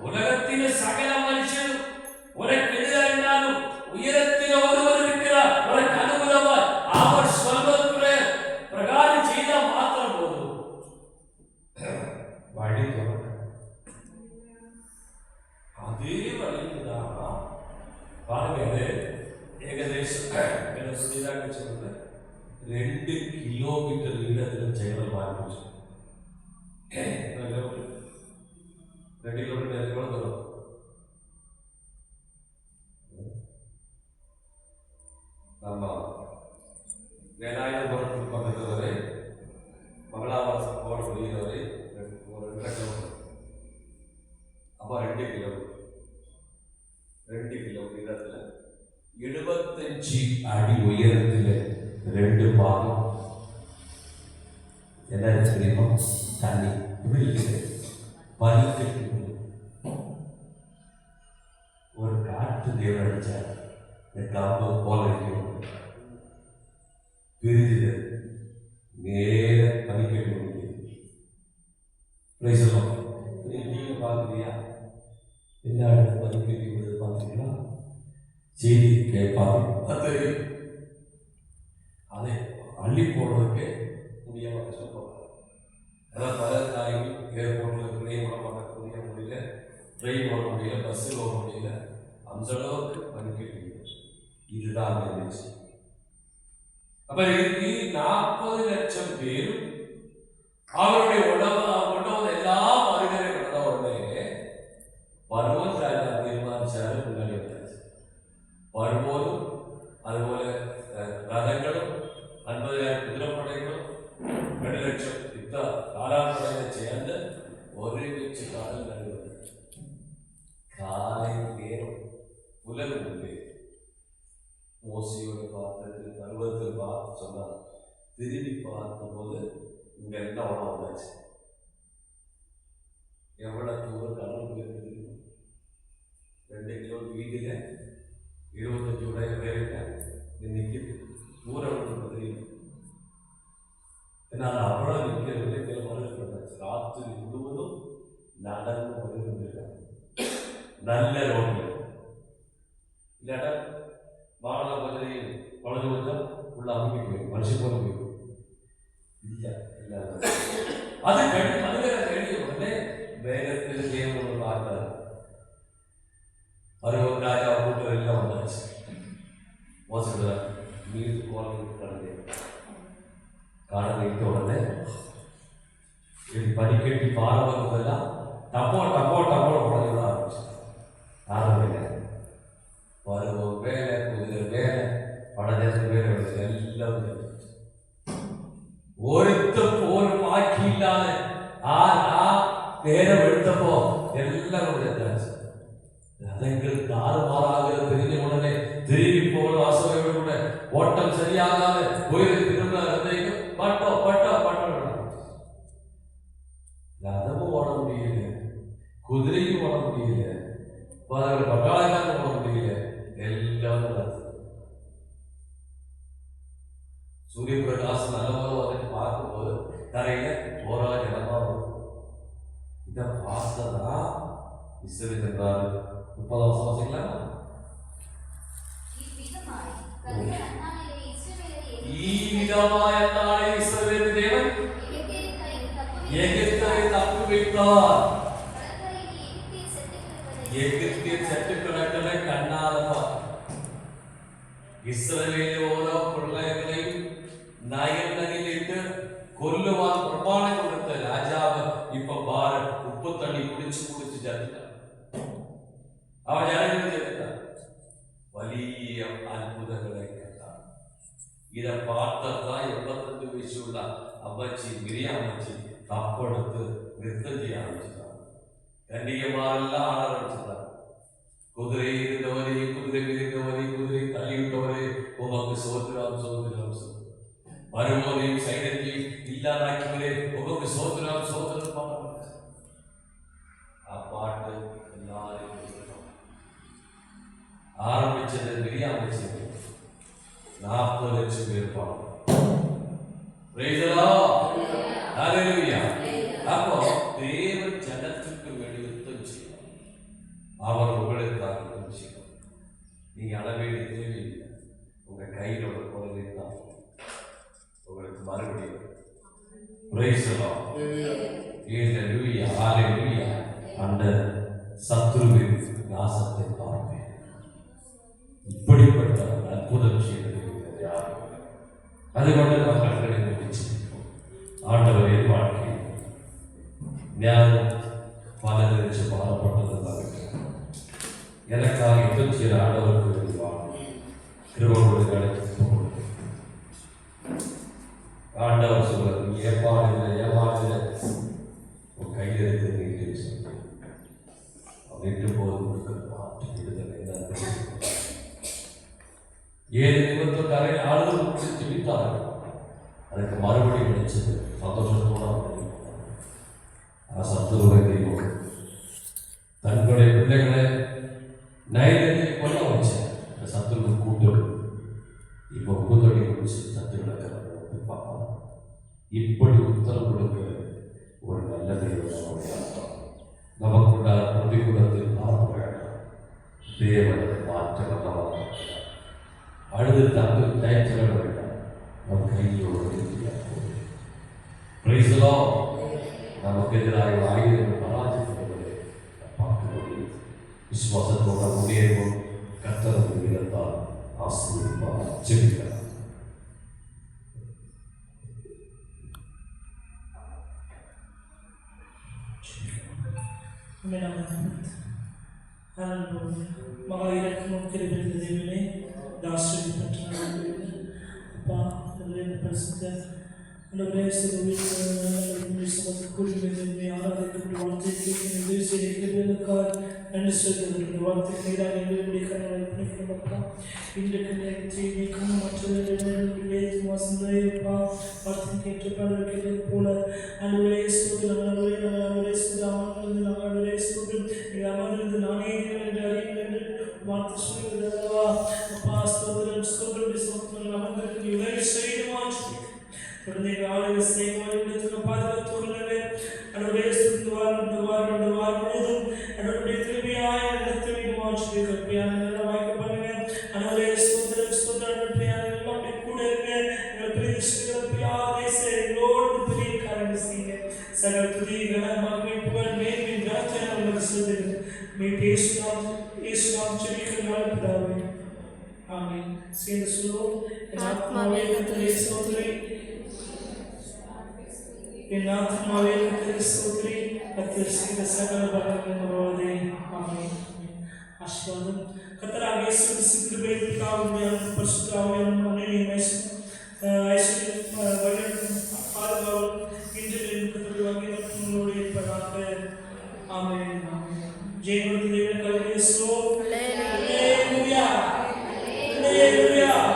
உலகத்தின் சகல மனுஷன் உனக்கு எதிராக இருந்தாலும் உயரத்தில் ஒருவர் இருக்கிறார். உனக்கு அனுகூலமாய் அவர் சொல்வதற்கு பிரகாரம் செய்தால் மாத்திரம் போதும். வழி அதே வழிதான் பாருங்க. ஏகதேசம் சொல்றது 2 கிலோமீட்டர் நீளத்தில் செயல் மாறிச்சு. 2 கிலோமீட்டர் எவ்வளவு தூரம்? நம்ம வேலாயுதபுரத்துக்கு பக்கத்தில் வரை மங்களாவாசம் போற வெளியில் வரை ஒரு 2 கிலோமீட்டர். அப்போ 2 கிலோமீட்டர் 2 கிலோமீட்டர்ல 75 அடி உயரத்தில் 2 பாகம் என்ன தெரியுமா? தண்ணி இப்படி இருக்குது. பனிக்கட்டு ஒரு காற்று தேவன் அடிச்சார். இந்த காப்பு போல பிரிஞ்சது நேர பனிக்கட்டு முடியுது. நீங்க பார்க்குறியா? எல்லா இடத்துல பனிக்கட்டி விடுறது பார்த்தீங்களா? செய்தி கேட்பாங்க. அதை அள்ளி போடுறதுக்கு முடியாம கஷ்டப்படுறாங்க. அதாவது பல காய்கள் ஏர்போர்ட்டில் பிளேன் பண்ண முடியல, ட்ரெயின் ஓட முடியல, பஸ்ஸில் ஓட முடியல. அந்த அளவுக்கு பனிக்கட்டி இதுதான் இருந்துச்சு. அப்ப இன்னைக்கு 40 லட்சம் பேர் அவருடைய உணவு எல்லாம் வருகிற கடந்த உடனே பருவம் ராஜா தீர்மானிச்சாரு, முன்னாடி வந்தாச்சு. வரும்போதும் அதுபோல ரதங்களும் 50,000 குதிரைப்படைகளும் 2 லட்சம் யுத்த காலாப்படையை சேர்ந்த ஒரு லட்ச காலம் நடுவது. காலை நேரம் புலரும் உண்டு. மோசையோட பார்த்துட்டு பருவத்தில் பார்த்து சொன்னார். திரும்பி பார்த்தபோது இங்க என்ன உணவு வந்தாச்சு. எவ்வளவு தூரம் கடல் போயிருக்கு? 2 கிலோ வீதியில 25 உடைய வேலைங்க இன்னைக்கு தூரம் தெரியும். ஏன்னா அவ்வளவு நிற்கிற மறுபடியும் ராத்திரி முழுவதும் நடந்து மறுபடியும் நல்ல ரோட்ல இல்லாட்டா வாகன பகுதியில் குழந்தை கொஞ்சம் உள்ள அமைக்க போயிடும், மனுஷன் போல போயிடும். இல்லை இல்லை அது அதுவே கேள்வி உடனே வேகத்தில் தேவன் பார்க்கிறார். அவர் ஒரு ராஜா கூட்டம் எல்லாம் வந்தாச்சு. மோசம் மீது கடந்தே காண வைத்த உடனே இப்படி படிக்கட்டி பாரம்பரியெல்லாம் டப்போ டப்போ டப்போ உடனே ஆரம்பிச்சு. ஆரம்பிங்க பருவம் வேலை, குதிரை வேலை, படஜத்து வேலை, எல்லாம் ஒருத்த போர் பாக்கி இல்லாத நேரம் எடுத்தப்போ எல்லாம் எடுத்தாச்சு. ரதங்கள் தாறுமாறாக தெரிஞ்ச உடனே திரும்பி போக வாசகோட ஓட்டம் சரியாகாத கோயிலுக்கு திரும்ப ரதையும் பட்டோ பட்டோ பட்டோ ரதமும் ஓட முடியல, குதிரையும் ஓட முடியல, பட்டாளக்காரன் ஓட முடியல. எல்லாம் சூரிய பிரகாசம் நல்லவரும் வந்து பார்க்கும்போது தரையில போரா ஜனமா வரும். இதை பார்த்ததான் இஸ்ரவேல் என்றார். 30 வாசிக்கலாம். இஸ்ரவேல் தேவன் எகிப்தை தப்பு வைத்தார். எகிப்தின் சட்டுக்கணக்களை கண்ணாலப்பா இஸ்ரவேல் ஓரோ பிள்ளைகளையும் நயல் நகையிலிட்டு கொல்லுவான் பிரமாணம் கொடுத்த ராஜாவை இப்ப பார உப்பு தண்ணி குடிச்சு ஜாதிட்டான். அவன் ஜனங்களை ஜெயித்தான். വലിയ അത്ഭുതങ്ങളെ കണ്ടാണ്. ഇதை பார்த்ததான் 85 വയസ്സുള്ള അമ്മച്ചി മിരിയാമ്മച്ചി കപ്പെടുത്ത് നൃത്തം ചെയ്യാൻ ആരംഭിച്ചതാണ്. കന്യകമാരെല്ലാം ആരംഭിച്ചതാണ്. കുതിരയിൽ ഇരുന്നവരെ, കുതിര വീരുന്നവരെ, കുതിരയിൽ തള്ളിയിട്ടവരെ ഉമക്ക് സോത്രാം സോത്രാം സോത്രം. മരുമോനെയും സൈന്യത്തെയും ഇല്ലാതാക്കിയവരെ ഉമക്ക് സോത്രാം സോത്രം പാടാൻ. ആ പാട്ട് എല്ലാവരും ஆரம்பிச்சது மிரியாமச்சி 40 லட்சம் பேர் பாடம். அப்போ தேவன் ஜனத்திற்கு வேண்டி யுத்தம் செய்யணும். அவர் உங்களுக்காக யுத்தம் செய்யணும். நீங்க அளவேடி தேவையில்லை. உங்க கையில் ஒரு குழந்தை தான் உங்களுக்கு மறுபடியும் அந்த சத்ருவின் நாசத்தை பார்ப்பேன். இப்படிப்பட்ட அற்புதம் செய்திருக்கிறது யார்? அது கொண்டு நாம் கண்களை முடிச்சிருக்கோம். ஆண்டவரே வாழ்க்கை ஞானம் பலரிச்சு பாடப்பட்டதாக எனக்காக யுத்தம் செய்கிற ஆண்டவருக்கு கிருபையோடு கிடைத்து ஆண்டவர் சொல்வது ஏற்பாடு உன் கையில் இருந்து நீட்டு சொல்றேன். நீட்டு போது மாற்றி விடுதலை 7 நிமிடம் கரை ஆளுநர் முடிச்சு விட்டார்கள். அதுக்கு மறுபடியும் நினைச்சது சந்தோஷத்தோட சத்துருவை தெய்வம் தன்னுடைய பிள்ளைகளை நைலத்தை கொல்ல வச்சேன். அந்த சத்துருவை கூட்டு இப்போ உபதொடி முடிச்சு சத்து நடக்கிறது பார்ப்பாங்க. இப்படி உத்தரவு கொடுக்க ஒரு நல்ல தெய்வம் நமக்குள்ள பிரதிகூலத்தில் பார்க்க வேண்டாம். தேவனை மாற்ற நல்லவராக அழுது தந்து தயச்சிட வேண்டாம். நம் கையோடு நமக்கு எதிராக ஆயுதங்கள் பராஜிப்படுவதை பார்க்கும்போது விசுவாசத்தோட முன்னேறும் கர்த்தர் விதத்தால் ஆசீர்வாதம் ஜெபிக்கலாம். மகா இறக்கமும் கிருபையுள்ள தேவனே, தாசரை பெற்ற அப்பா பரிசுத்த Hallelujah.